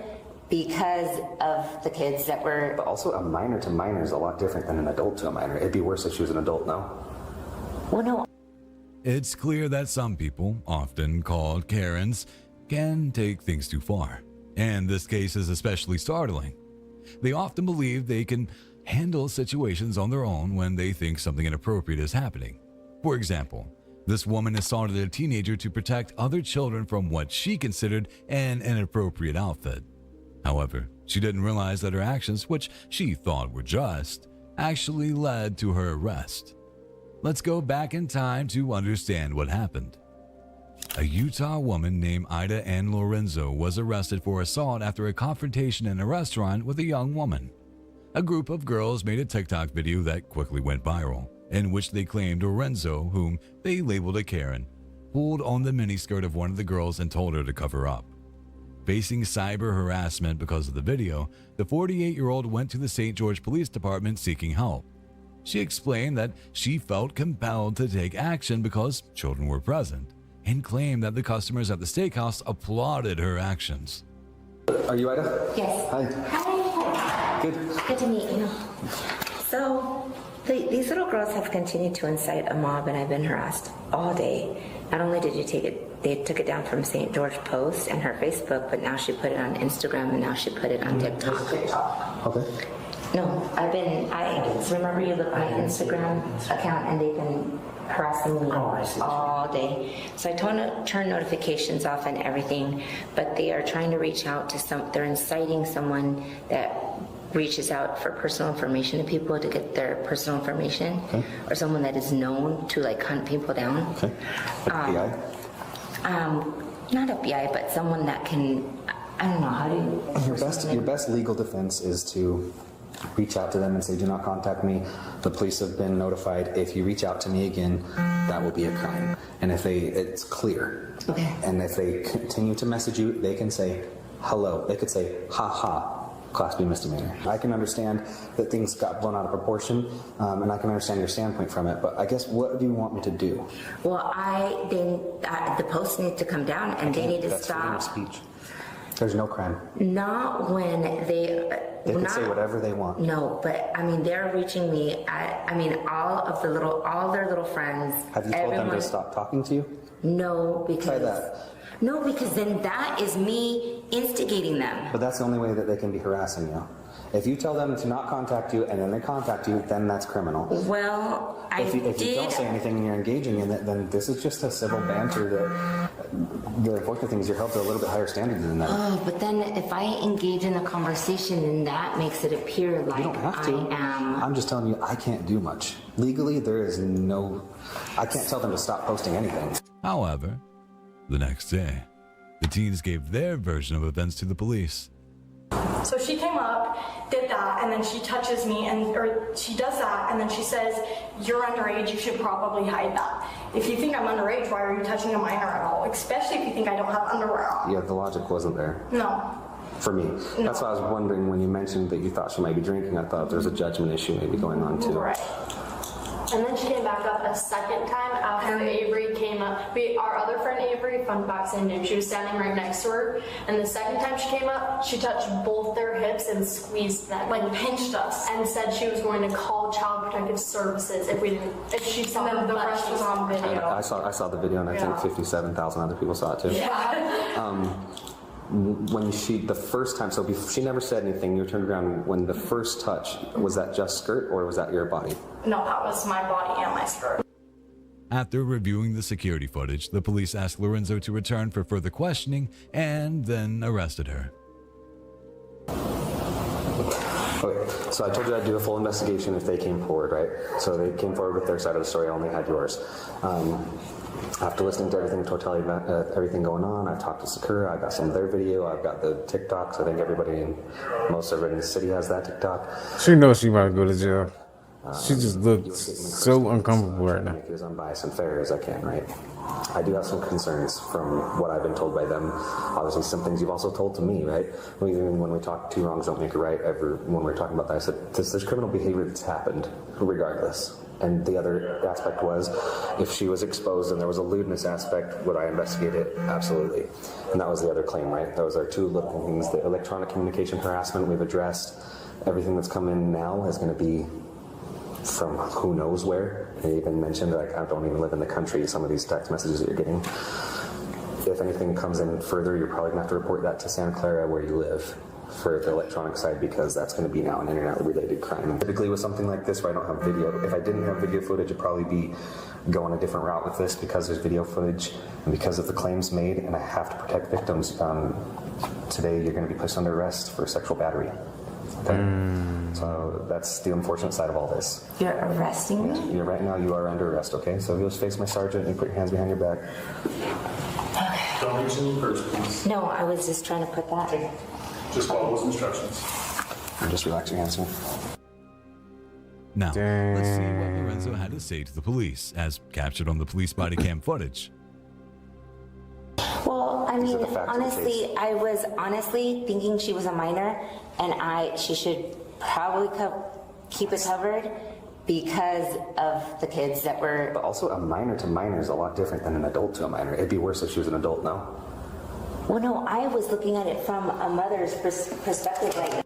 because of the kids that were... But also, a minor to minor is a lot different than an adult to a minor. It'd be worse if she was an adult, no? Well, no. It's clear that some people, often called Karens, can take things too far. And this case is especially startling. They often believe they can handle situations on their own when they think something inappropriate is happening. For example, this woman assaulted a teenager to protect other children from what she considered an inappropriate outfit. However, she didn't realize that her actions, which she thought were just, actually led to her arrest. Let's go back in time to understand what happened. A Utah woman named Ida Ann Lorenzo was arrested for assault after a confrontation in a restaurant with a young woman. A group of girls made a TikTok video that quickly went viral, in which they claimed Lorenzo, whom they labeled a Karen, pulled on the miniskirt of one of the girls and told her to cover up. Facing cyber harassment because of the video, the 48-year-old went to the St. George Police Department seeking help. She explained that she felt compelled to take action because children were present, and claimed that the customers at the steakhouse applauded her actions. Are you Ida? Yes. Hi. Hi. Good to meet you. So, these little girls have continued to incite a mob, and I've been harassed all day. Not only did they took it down from St. George Post and her Facebook, but now she put it on Instagram, and now she put it on TikTok. Okay. No, remember you look at my Instagram account, and they've been harassing me all day. So I turn notifications off and everything, but they are trying to reach out to they're inciting someone that reaches out for personal information to people to get their personal information, or someone that is known to like hunt people down. Okay. FBI? Not FBI, but someone that can, I don't know, how do you... Your best legal defense is to reach out to them and say, "Do not contact me. The police have been notified. If you reach out to me again, that will be a crime." And if it's clear. Okay. And if they continue to message you, they can say, "Hello." They could say, "Ha ha. Class B misdemeanor." I can understand that things got blown out of proportion, and I can understand your standpoint from it, but I guess what do you want me to do? Well, the posts need to come down, and they need to That's freedom of stop. speech. There's no crime. Not when They can say whatever they want. No, but I mean, they're reaching me. All their little friends. Have you told them to stop talking to you? No, because Try that. No, because then that is me instigating them. But that's the only way that they can be harassing you. If you tell them to not contact you and then they contact you, then that's criminal. Well, If you don't say anything and you're engaging in it, then this is just a civil banter that the unfortunate thing is you're held to a little bit higher standard than that. Oh, but then if I engage in a conversation, then that makes it appear like You don't have to. I am. I'm just telling you, I can't do much. Legally, there is I can't tell them to stop posting anything. However, the next day, the teens gave their version of events to the police. So she came up, did that, and then she touches me, or she does that, and then she says, "You're underage, you should probably hide that. If you think I'm underage, why are you touching a minor at all? Especially if you think I don't have underwear on." Yeah, the logic wasn't there. No. For me. No. That's why I was wondering when you mentioned that you thought she might be drinking, I thought there was a judgment issue maybe going on too. Right. And then she came back up a second time after Avery came up. Our other friend Avery, fun fact, same name, she was standing right next to her. And the second time she came up, she touched both their hips and squeezed them, like pinched us, and said she was going to call Child Protective Services if she saw them. The rest was on video. I saw the video, and I think 57,000 other people saw it too. Yeah. When the first time, so she never said anything, you turned around, when the first touch, was that just skirt or was that your body? No, that was my body and my skirt. After reviewing the security footage, the police asked Lorenzo to return for further questioning and then arrested her. Okay, so I told you I'd do a full investigation if they came forward, right? So they came forward with their side of the story. I only had yours. After listening to everything, totality of everything going on, I've talked to Sakura. I've got some of their video. I've got the TikToks. I think most everybody in the city has that TikTok. She knows she about to go to jail. She just looks so uncomfortable right now. Make it as unbiased and fair as I can, right? I do have some concerns from what I've been told by them. Obviously, some things you've also told to me, right? Even when we talk two wrongs don't make a right, when we're talking about that, I said, there's criminal behavior that's happened regardless. And the other aspect was, if she was exposed and there was a lewdness aspect, would I investigate it? Absolutely. And that was the other claim, right? Those are two little things. The electronic communication harassment we've addressed. Everything that's come in now is going to be from who knows where. They even mentioned that I don't even live in the country, some of these text messages that you're getting. If anything comes in further, you're probably going to have to report that to Santa Clara where you live for the electronic side, because that's going to be now an internet-related crime. Typically with something like this where I don't have video, if I didn't have video footage, it'd probably be going a different route with this, because there's video footage and because of the claims made, and I have to protect victims. Today you're going to be placed under arrest for sexual battery. Okay? So that's the unfortunate side of all this. You're arresting me? Right now you are under arrest, okay? So if you'll just face my sergeant and put your hands behind your back. Don't reach any purse, please. No, I was just trying to put that. Just follow those instructions. And just relax your hands, sir. Now, let's see what Lorenzo had to say to the police, as captured on the police body cam footage. Well, I mean, honestly, I was honestly thinking she was a minor, and she should probably keep it covered because of the kids that were... But also, a minor to minor is a lot different than an adult to a minor. It'd be worse if she was an adult, no? Well, no, I was looking at it from a mother's perspective right now.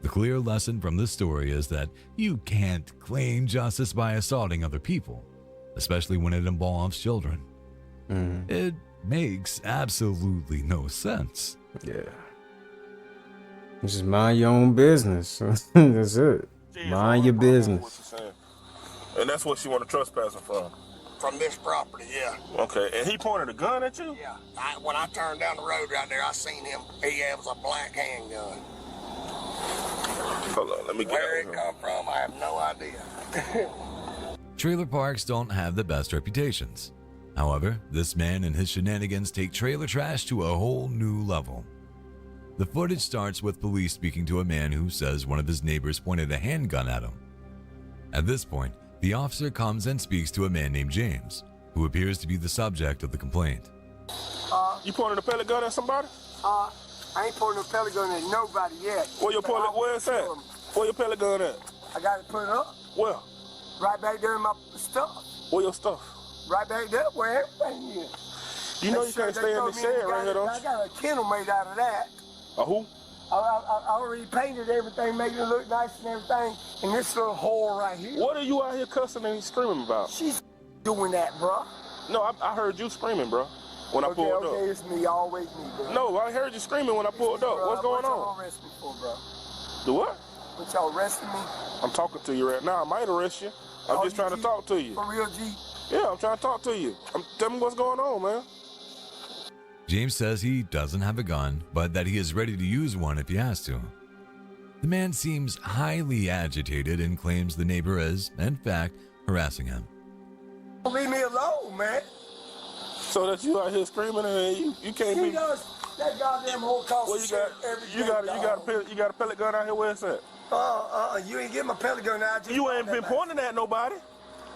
The clear lesson from this story is that you can't claim justice by assaulting other people, especially when it involves children. It makes absolutely no sense. Yeah. Just mind your own business. That's it. Mind your business. And that's what she want to trespass her from? From this property, yeah. Okay, and he pointed a gun at you? Yeah. When I turned down the road right there, I seen him. He has a black handgun. Hold on, let me get Where it come from, I have no idea. Trailer parks don't have the best reputations. However, this man and his shenanigans take trailer trash to a whole new level. The footage starts with police speaking to a man who says one of his neighbors pointed a handgun at him. At this point, the officer comes and speaks to a man named James, who appears to be the subject of the complaint. You pointed a pellet gun at somebody? I ain't pointing a pellet gun at nobody yet. Where your pellet, where's that? Where your pellet gun at? I got it put up. Where? Right back there in my stuff. Where your stuff? Right back there where everything is. You know you can't stay in the shed right here, don't you? I got a kennel made out of that. A who? I already painted everything, making it look nice and everything, and this little hole right here. What are you out here cussing and screaming about? She's doing that, bro. No, I heard you screaming, bro, when I pulled up. Okay, it's me, always me, bro. No, I heard you screaming when I pulled up. What's going on? What y'all arrest me for, bro? Do what? What y'all arresting me? I'm talking to you right now. I might arrest you. I'm just trying to talk to you. For real, G? Yeah, I'm trying to talk to you. Tell me what's going on, man. James says he doesn't have a gun, but that he is ready to use one if he has to. The man seems highly agitated and claims the neighbor is, in fact, harassing him. Leave me alone, man. So that you out here screaming and you can't She be... does that goddamn whole cost Well, you got a pellet gun out here, where it's at? You ain't get my pellet gun out. You ain't been pointing at nobody.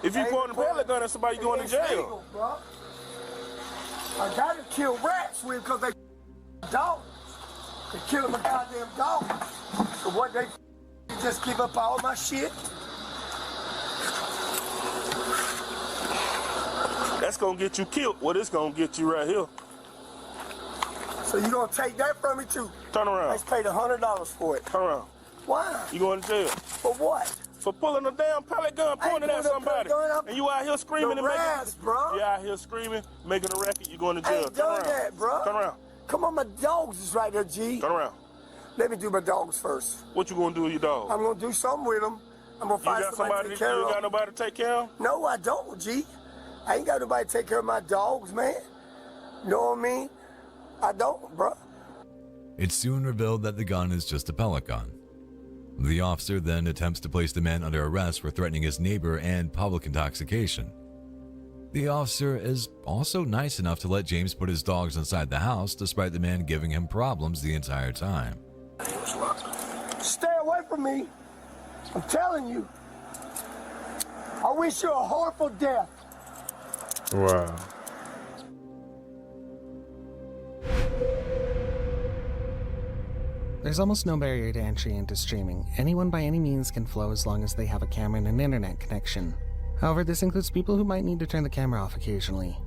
If you pointing a pellet gun at somebody, you going to jail. Legal, bro. I gotta kill rats with because they dogs. They killing my goddamn dog. So what they just give up all my shit? That's gonna get you killed. What it's gonna get you right here. So you gonna take that from me too? Turn around. I just paid $100 for it. Turn around. Why? You going to jail. For what? For pulling a damn pellet gun, pointing at somebody. And you out here screaming and making... bro. You out here screaming, making a racket, you going to jail. I ain't done that, bro. Turn around. Come on, my dogs is right there, G. Turn around. Let me do my dogs first. What you gonna do with your dogs? I'm gonna do something with them. I'm gonna find somebody to take care of them. You got nobody to take care of them? No, I don't, G. I ain't got nobody to take care of my dogs, man. You know what I mean? I don't, bro. It's soon revealed that the gun is just a pellet gun. The officer then attempts to place the man under arrest for threatening his neighbor and public intoxication. The officer is also nice enough to let James put his dogs inside the house despite the man giving him problems the entire time. Stay away from me. I'm telling you. I wish you a horrible death. Wow. There's almost no barrier to entry into streaming. Anyone by any means can flow as long as they have a camera and an internet connection. However, this includes people who might need to turn the camera off occasionally.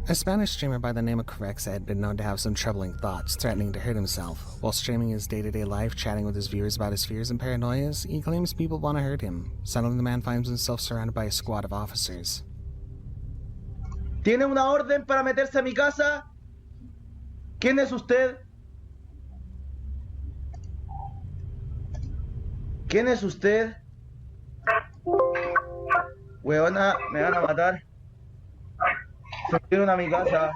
A Spanish streamer by the name of Correx had been known to have some troubling thoughts, threatening to hurt himself. While streaming his day-to-day life, chatting with his viewers about his fears and paranoias, he claims people want to hurt him. Suddenly the man finds himself surrounded by a squad of officers. ¿Tiene una orden para meterse a mi casa? ¿Quién es usted? ¿Quién es usted? Weona, me van a matar. Se metieron a mi casa.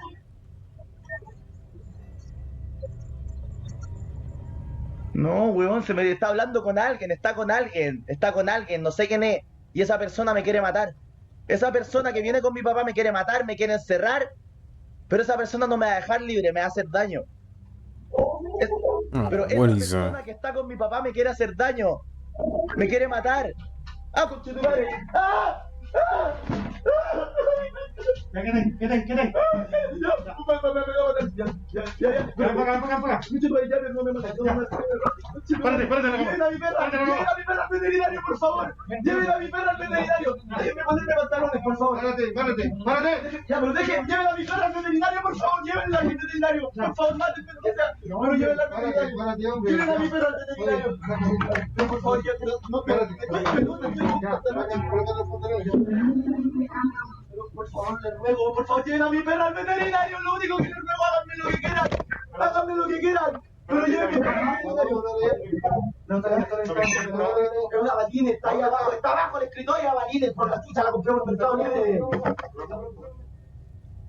No, weón, se me está hablando con alguien, está con alguien, no sé quién es. Y esa persona me quiere matar. Esa persona que viene con mi papá me quiere matar, me quiere encerrar. Pero esa persona no me va a dejar libre, me va a hacer daño. Pero esa persona que está con mi papá me quiere hacer daño. Me quiere matar. ¡Ah, conchetumare! ¡Ah! ¡Ah! ¿Qué hay? Veterinario, por favor. Llévenla a mi perra al veterinario. Déjenme ponerme pantalones, por favor. Párate. Ya, pero llévenla a mi perra al veterinario, por favor. Llévenla al veterinario. Por favor, mátenme lo que sea. Pero llévenla al veterinario. Llévenla a mi perra al veterinario. Por favor, no, por favor, les ruego, por favor, lleven a mi perra al veterinario, lo único que les ruego, háganme lo que quieran, pero lleven a mi perra al veterinario. Es una Balines, está ahí abajo, está abajo el escritorio, Balines, por la chucha, la compré en un mercado libre.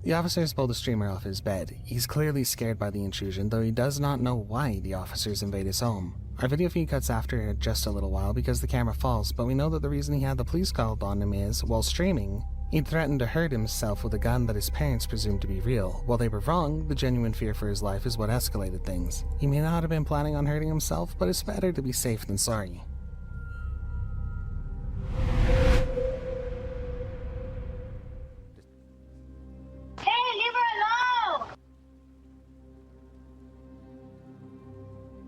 The officers pull the streamer off his bed. He's clearly scared by the intrusion, though he does not know why the officers invade his home. Our video feed cuts after just a little while because the camera falls, but we know that the reason he had the police called on him is, while streaming, he threatened to hurt himself with a gun that his parents presumed to be real. While they were wrong, the genuine fear for his life is what escalated things. He may not have been planning on hurting himself, but it's better to be safe than sorry. Hey, leave her alone!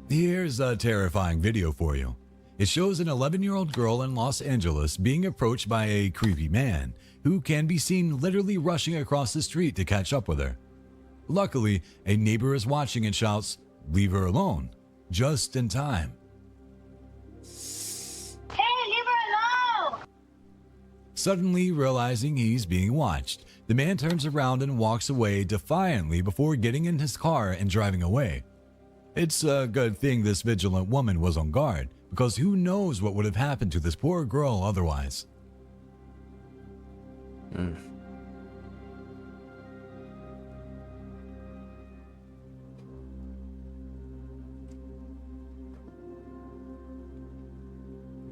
Here's a terrifying video for you. It shows an 11-year-old girl in Los Angeles being approached by a creepy man who can be seen literally rushing across the street to catch up with her. Luckily, a neighbor is watching and shouts, "Leave her alone," just in time. Hey, leave her alone! Suddenly realizing he's being watched, the man turns around and walks away defiantly before getting in his car and driving away. It's a good thing this vigilant woman was on guard, because who knows what would have happened to this poor girl otherwise.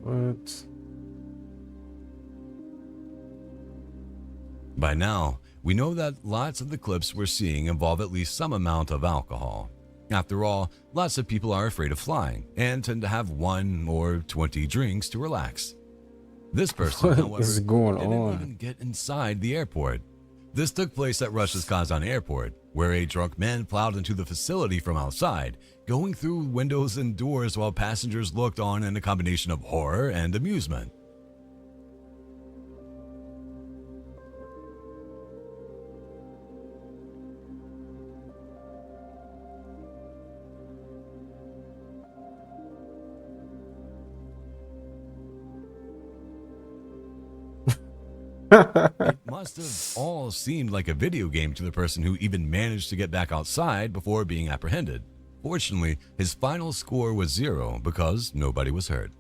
What? By now, we know that lots of the clips we're seeing involve at least some amount of alcohol. After all, lots of people are afraid of flying and tend to have 1 or 20 drinks to relax. This person, What however, is going didn't on? even get inside the airport. This took place at Russia's Kazan Airport, where a drunk man plowed into the facility from outside, going through windows and doors while passengers looked on in a combination of horror and amusement. It must have all seemed like a video game to the person who even managed to get back outside before being apprehended. Fortunately, his final score was 0 because nobody was hurt.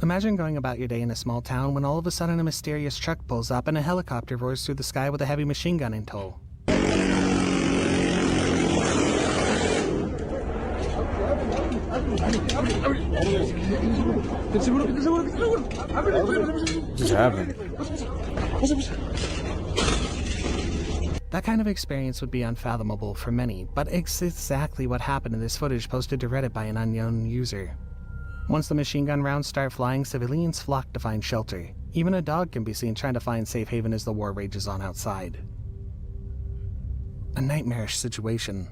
Imagine going about your day in a small town when all of a sudden a mysterious truck pulls up and a helicopter roars through the sky with a heavy machine gun in tow. Just happened. That kind of experience would be unfathomable for many, but it's exactly what happened in this footage posted to Reddit by an unknown user. Once the machine gun rounds start flying, civilians flock to find shelter. Even a dog can be seen trying to find safe haven as the war rages on outside. A nightmarish situation.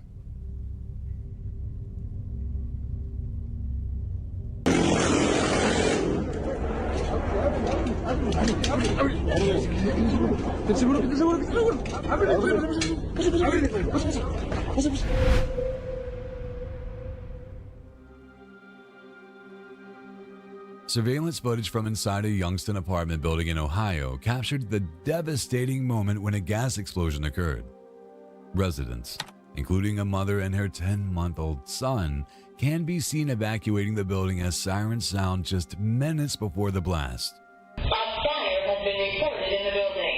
Surveillance footage from inside a Youngstown apartment building in Ohio captured the devastating moment when a gas explosion occurred. Residents, including a mother and her 10-month-old son, can be seen evacuating the building as sirens sound just minutes before the blast. A fire has been reported in the building.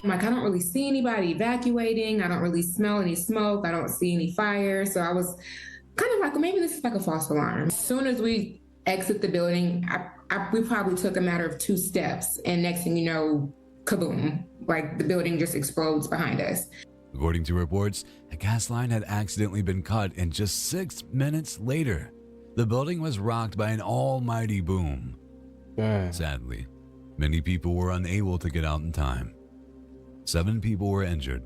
Like, I don't really see anybody evacuating. I don't really smell any smoke. I don't see any fire. So I was kind of like, well, maybe this is like a false alarm. As soon as we exit the building, we probably took a matter of 2 steps. And next thing you know, kaboom, like the building just explodes behind us. According to reports, a gas line had accidentally been cut, and just 6 minutes later, the building was rocked by an almighty boom. Sadly, many people were unable to get out in time. 7 people were injured,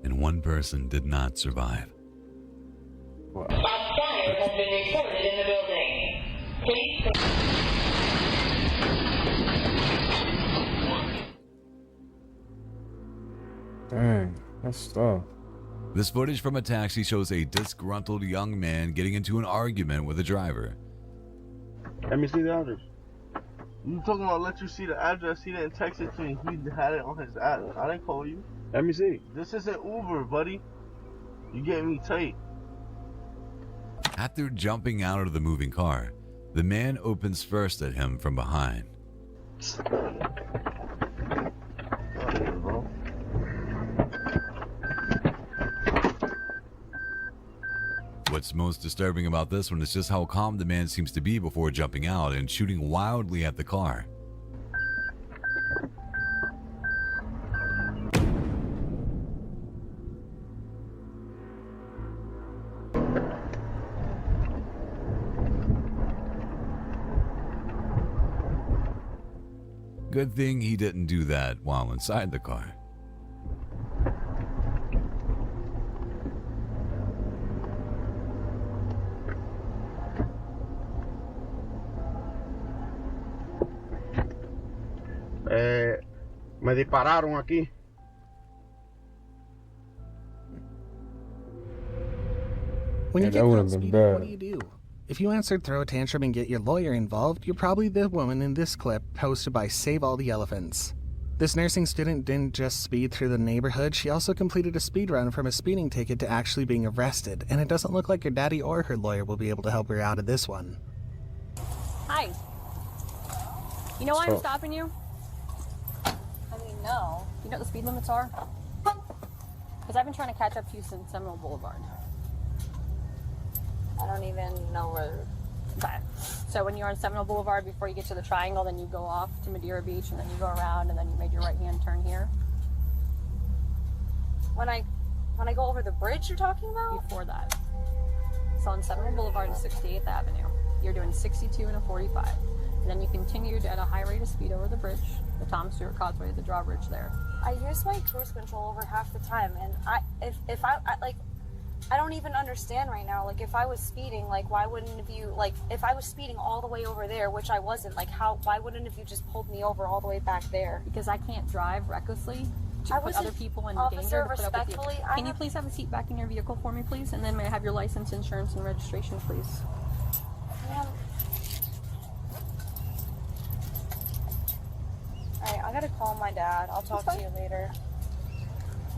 and 1 person did not survive. A fire has been reported in the building. Dang, that's tough. This footage from a taxi shows a disgruntled young man getting into an argument with a driver. Let me see the address. You talking about let you see the address? He didn't text it to me. He had it on his app. I didn't call you. Let me see. This isn't Uber, buddy. You getting me tight. After jumping out of the moving car, the man opens first at him from behind. What's most disturbing about this one is just how calm the man seems to be before jumping out and shooting wildly at the car. Good thing he didn't do that while inside the car. Me dispararon aquí. When you Yeah, get that would've caught been speeding, bad. what do you do? If you answered throw a tantrum and get your lawyer involved, you're probably the woman in this clip posted by Save All the Elephants. This nursing student didn't just speed through the neighborhood, she also completed a speed run from a speeding ticket to actually being arrested, and it doesn't look like her daddy or her lawyer will be able to help her out of this one. Hi. You know why I'm stopping you? I mean, no. You know what the speed limits are? Because I've been trying to catch up to you since Seminole Boulevard. I don't even know where. But so when you're on Seminole Boulevard, before you get to the triangle, then you go off to Madeira Beach, and then you go around, and then you made your right-hand turn here. When I go over the bridge you're talking about? Before that. So on Seminole Boulevard and 68th Avenue, you're doing 62 and a 45. And then you continued at a high rate of speed over the bridge, the Tom Stewart Causeway, the drawbridge there. I use my cruise control over half the time, and if I don't even understand right now. Like, if I was speeding, like, why wouldn't have you, like, if I was speeding all the way over there, which I wasn't, like, why wouldn't have you just pulled me over all the way back there? Because I can't drive recklessly to I put wasn't- other people in Officer, danger. To put up with you. respectfully, Can you please have a seat back in your vehicle for me, please? And then may I have your license, insurance, and registration, please? Ma'am. Alright, I gotta call my dad. I'll talk to you later.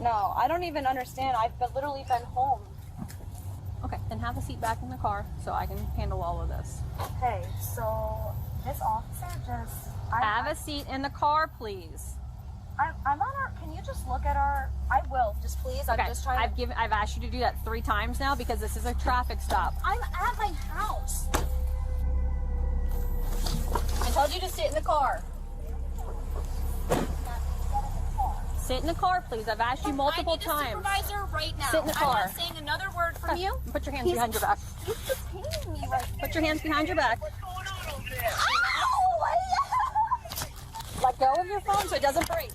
No, I don't even understand. Literally been home. Okay, then have a seat back in the car so I can handle all of this. Okay, so this officer just... Have a seat in the car, please. I'm on our. Can you just look at our? I will. Just please. I'm just trying. I've asked you to do that 3 times now because this is a traffic stop. I'm at my house. I told you to sit in the car. Sit in the car, please. I've asked you multiple times. Supervisor, right now. Sit in the car. I'm not saying another word from you. Put your hands behind your back. He's detaining me right here. Put your hands behind your back. Ow! Let go of your phone so it doesn't break.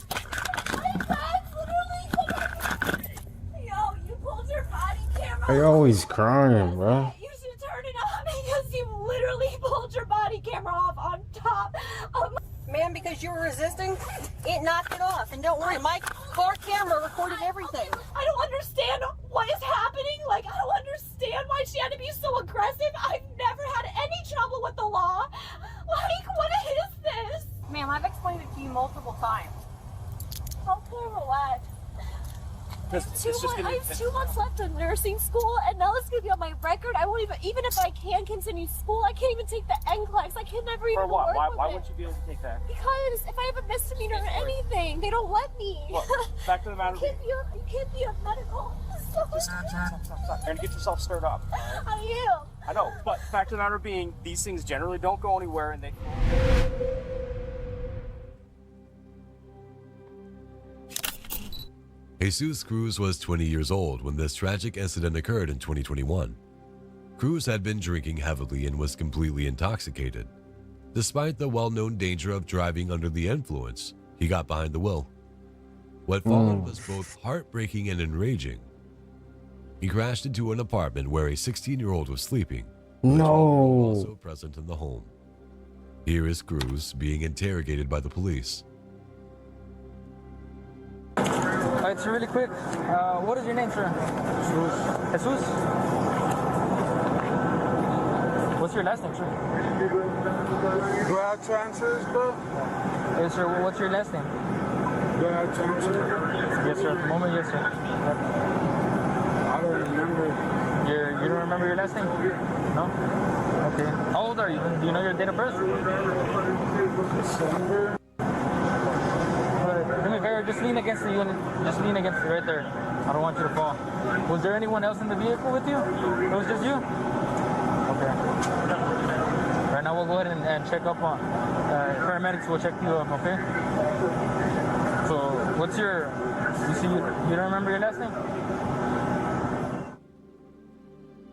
Yo, you pulled your body camera. They always crying, bro. You should turn it off because you literally pulled your body camera off on top of my... Ma'am, because you were resisting, it knocked it off. And don't worry, my car camera recorded everything. I don't understand what is happening. Like, I don't understand why she had to be so aggressive. I've never had any trouble with the law. Like, what is this? Ma'am, I've explained it to you multiple times. Okay, relax. I have 2 months left of nursing school, and now this is gonna be on my record. I won't even if I can continue school, I can't even take the NCLEX. I can never even For what? work Why with wouldn't you be able to take that? Because if I have a misdemeanor or anything, they don't let me. Look, fact of the matter. You can't be a medical. Stop. You're gonna get yourself stirred up. I am. I know, but fact of the matter being, these things generally don't go anywhere, and they. Jesus Cruz was 20 years old when this tragic incident occurred in 2021. Cruz had been drinking heavily and was completely intoxicated. Despite the well-known danger of driving under the influence, he got behind the wheel. What followed was both heartbreaking and enraging. He crashed into an apartment where a 16-year-old was sleeping, also present in the home. Here is Cruz being interrogated by the police. It's really quick. What is your name, sir? Jesus. What's your last name, sir? Do I have to answer this, bro? Yes, sir. What's your last name? Do I have to answer? Yes, sir. At the moment, yes, sir. I don't remember. You don't remember your last name? No? Okay. How old are you? Do you know your date of birth? December. Just lean against the unit. Just lean against it right there. I don't want you to fall. Was there anyone else in the vehicle with you? It was just you? Okay. Right now we'll go ahead and check up on. Paramedics will check you up, okay? So, what's your... You don't remember your last name?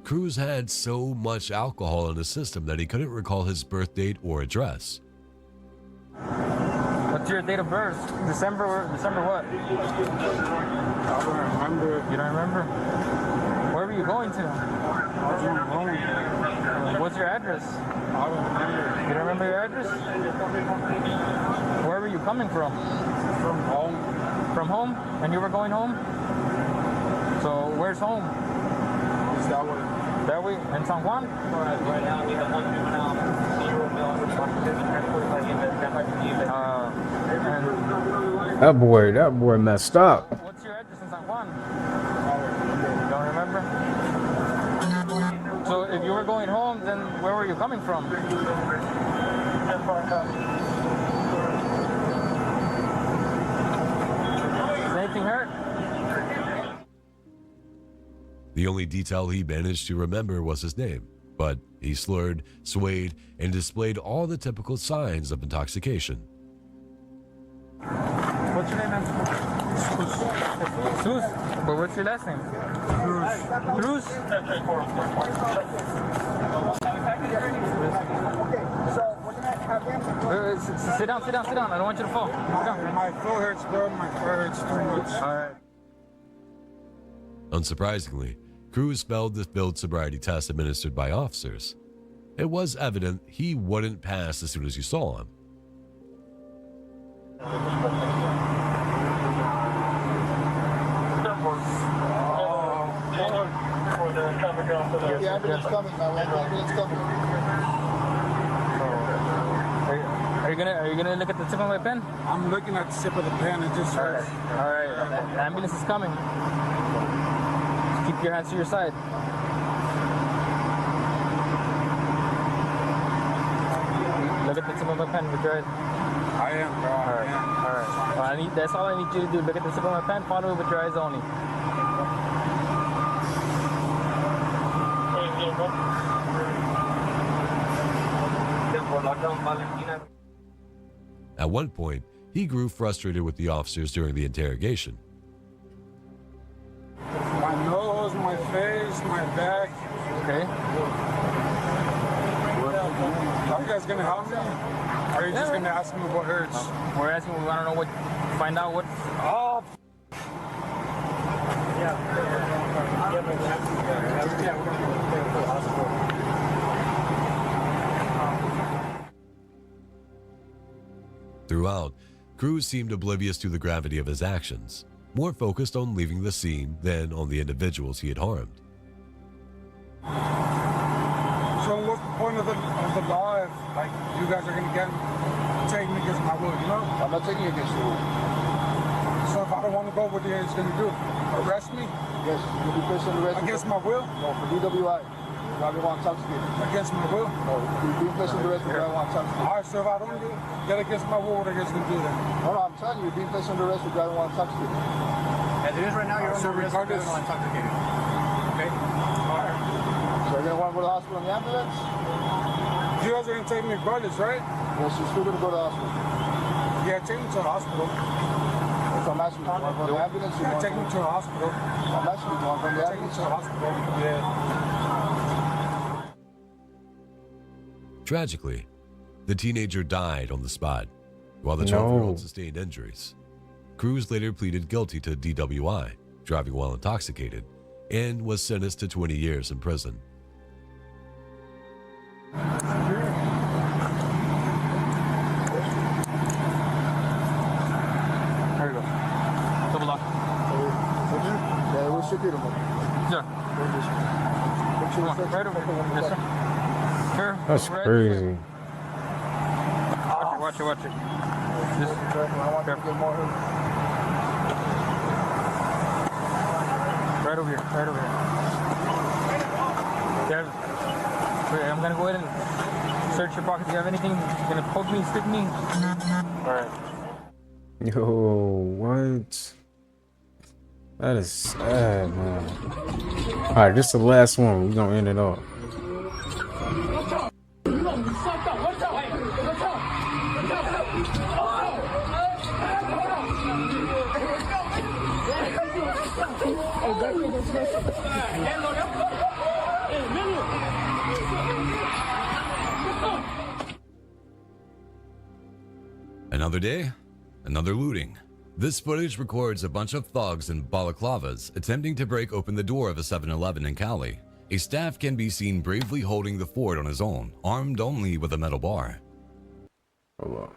Cruz had so much alcohol in his system that he couldn't recall his birth date or address. What's your date of birth? December what? I don't remember. You don't remember? Where were you going to? I was going home. What's your address? I don't remember. You don't remember your address? Where were you coming from? From home. From home? And you were going home? So where's home? Is that way? That way? In San Juan? Right now, we have 1 juvenile, 0-year-old male, That boy messed up. What's your address in San Juan? Don't remember? So if you were going home, then where were you coming from? Is anything hurt? The only detail he managed to remember was his name, but he slurred, swayed, and displayed all the typical signs of intoxication. What's your name, man? Jesus. But what's your last name? Cruz. Sit down. I don't want you to fall. Sit down. My throat hurts, bro. My throat hurts too much. All right. Unsurprisingly, Cruz failed the field sobriety test administered by officers. It was evident he wouldn't pass as soon as you saw him. The ambulance coming, man. The ambulance coming. Are you gonna look at the tip of my pen? I'm looking at the tip of the pen. It just hurts. All right. The ambulance is coming. Just keep your hands to your side. Look at the tip of my pen with your eyes. I am, bro. Alright, alright. Well, that's all I need you to do. Look at the zip of my pants, follow it with your eyes only. At one point, he grew frustrated with the officers during the interrogation. My nose, my face, my back. Okay. Are you guys gonna help me? Or are you just gonna ask me what hurts? We're asking, we wanna know what, find out what. Oh, Throughout, Cruz seemed oblivious to the gravity of his actions, more focused on leaving the scene than on the individuals he had harmed. so what's the point of the law if, like, you guys are gonna take me against my will, you know? I'm not taking you against your will. So if I don't want to go, what are you guys gonna do? Arrest me? Yes, you'll be placed under arrest. Against my will? No, for DWI. Driving while intoxicated. Against my will? No, you'll be placed under arrest for driving while intoxicated. All right, so if I don't get against my will, what are you guys gonna do then? No, I'm telling you, you're being placed under arrest for driving while intoxicated. As it is right now, you're under arrest for driving while intoxicated. Okay? All right. So you're gonna want to go to the hospital in the ambulance? You guys are gonna take me regardless, right? Yes, you're still gonna go to the hospital. Yeah, take me to the hospital. If I'm asking you, want to go to the ambulance? Yeah, take me to the hospital. I'm asking you, want to go to the ambulance? Take me to the hospital. Yeah. Tragically, the teenager died on the spot, while the 12-year-old sustained injuries. Cruz later pleaded guilty to DWI, driving while intoxicated, and was sentenced to 20 years in prison. There you go. Double lock. Yeah, what's your kid? Yeah. Right over here. Yes, sir. Sure. That's crazy. Watch it, watch it. Just careful. Right over here, right over here. There. Wait, I'm gonna go ahead and search your pockets. Do you have anything gonna poke me, stick me? Alright. Yo, what? That is sad, man. Alright, this is the last one. We're gonna end it off. Another day, another looting. This footage records a bunch of thugs in balaclavas attempting to break open the door of a 7-Eleven in Cali. A staff can be seen bravely holding the fort on his own, armed only with a metal bar. Hold on.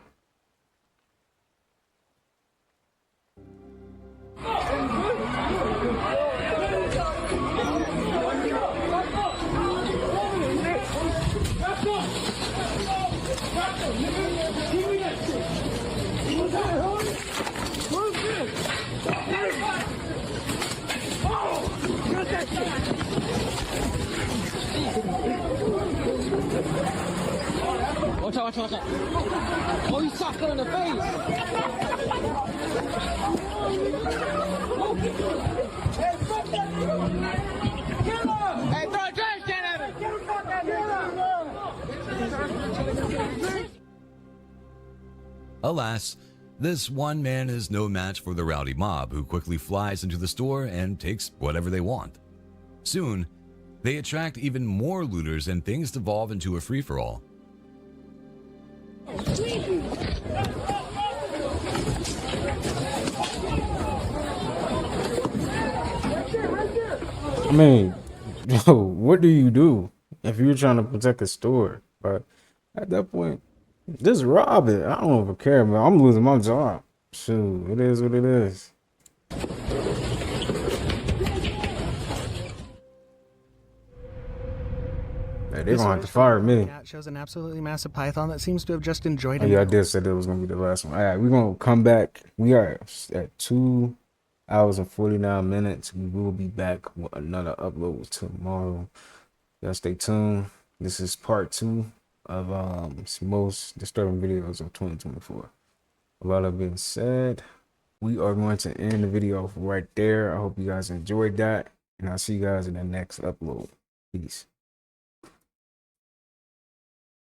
Watch out, watch out, watch out. Oh, you socked her in the face. Hey, fuck that. Kill her. Hey, throw a trash can at her. Alas, this one man is no match for the rowdy mob who quickly flies into the store and takes whatever they want. Soon, they attract even more looters and things devolve into a free-for-all. I mean, yo, what do you do if you're trying to protect a store? But at that point, just rob it. I don't even care, man. I'm losing my job. Shoot, it is what it is. Hey, they're gonna have to fire me. It shows an absolutely massive python that seems to have just enjoyed it. Oh, yeah, I did say that was gonna be the last one. All right, we're gonna come back. We are at 2 hours and 49 minutes. We will be back with another upload tomorrow. Y'all stay tuned. This is part 2 of most disturbing videos of 2024. with all that being said, we are going to end the video right there. I hope you guys enjoyed that, and I'll see you guys in the next upload. Peace.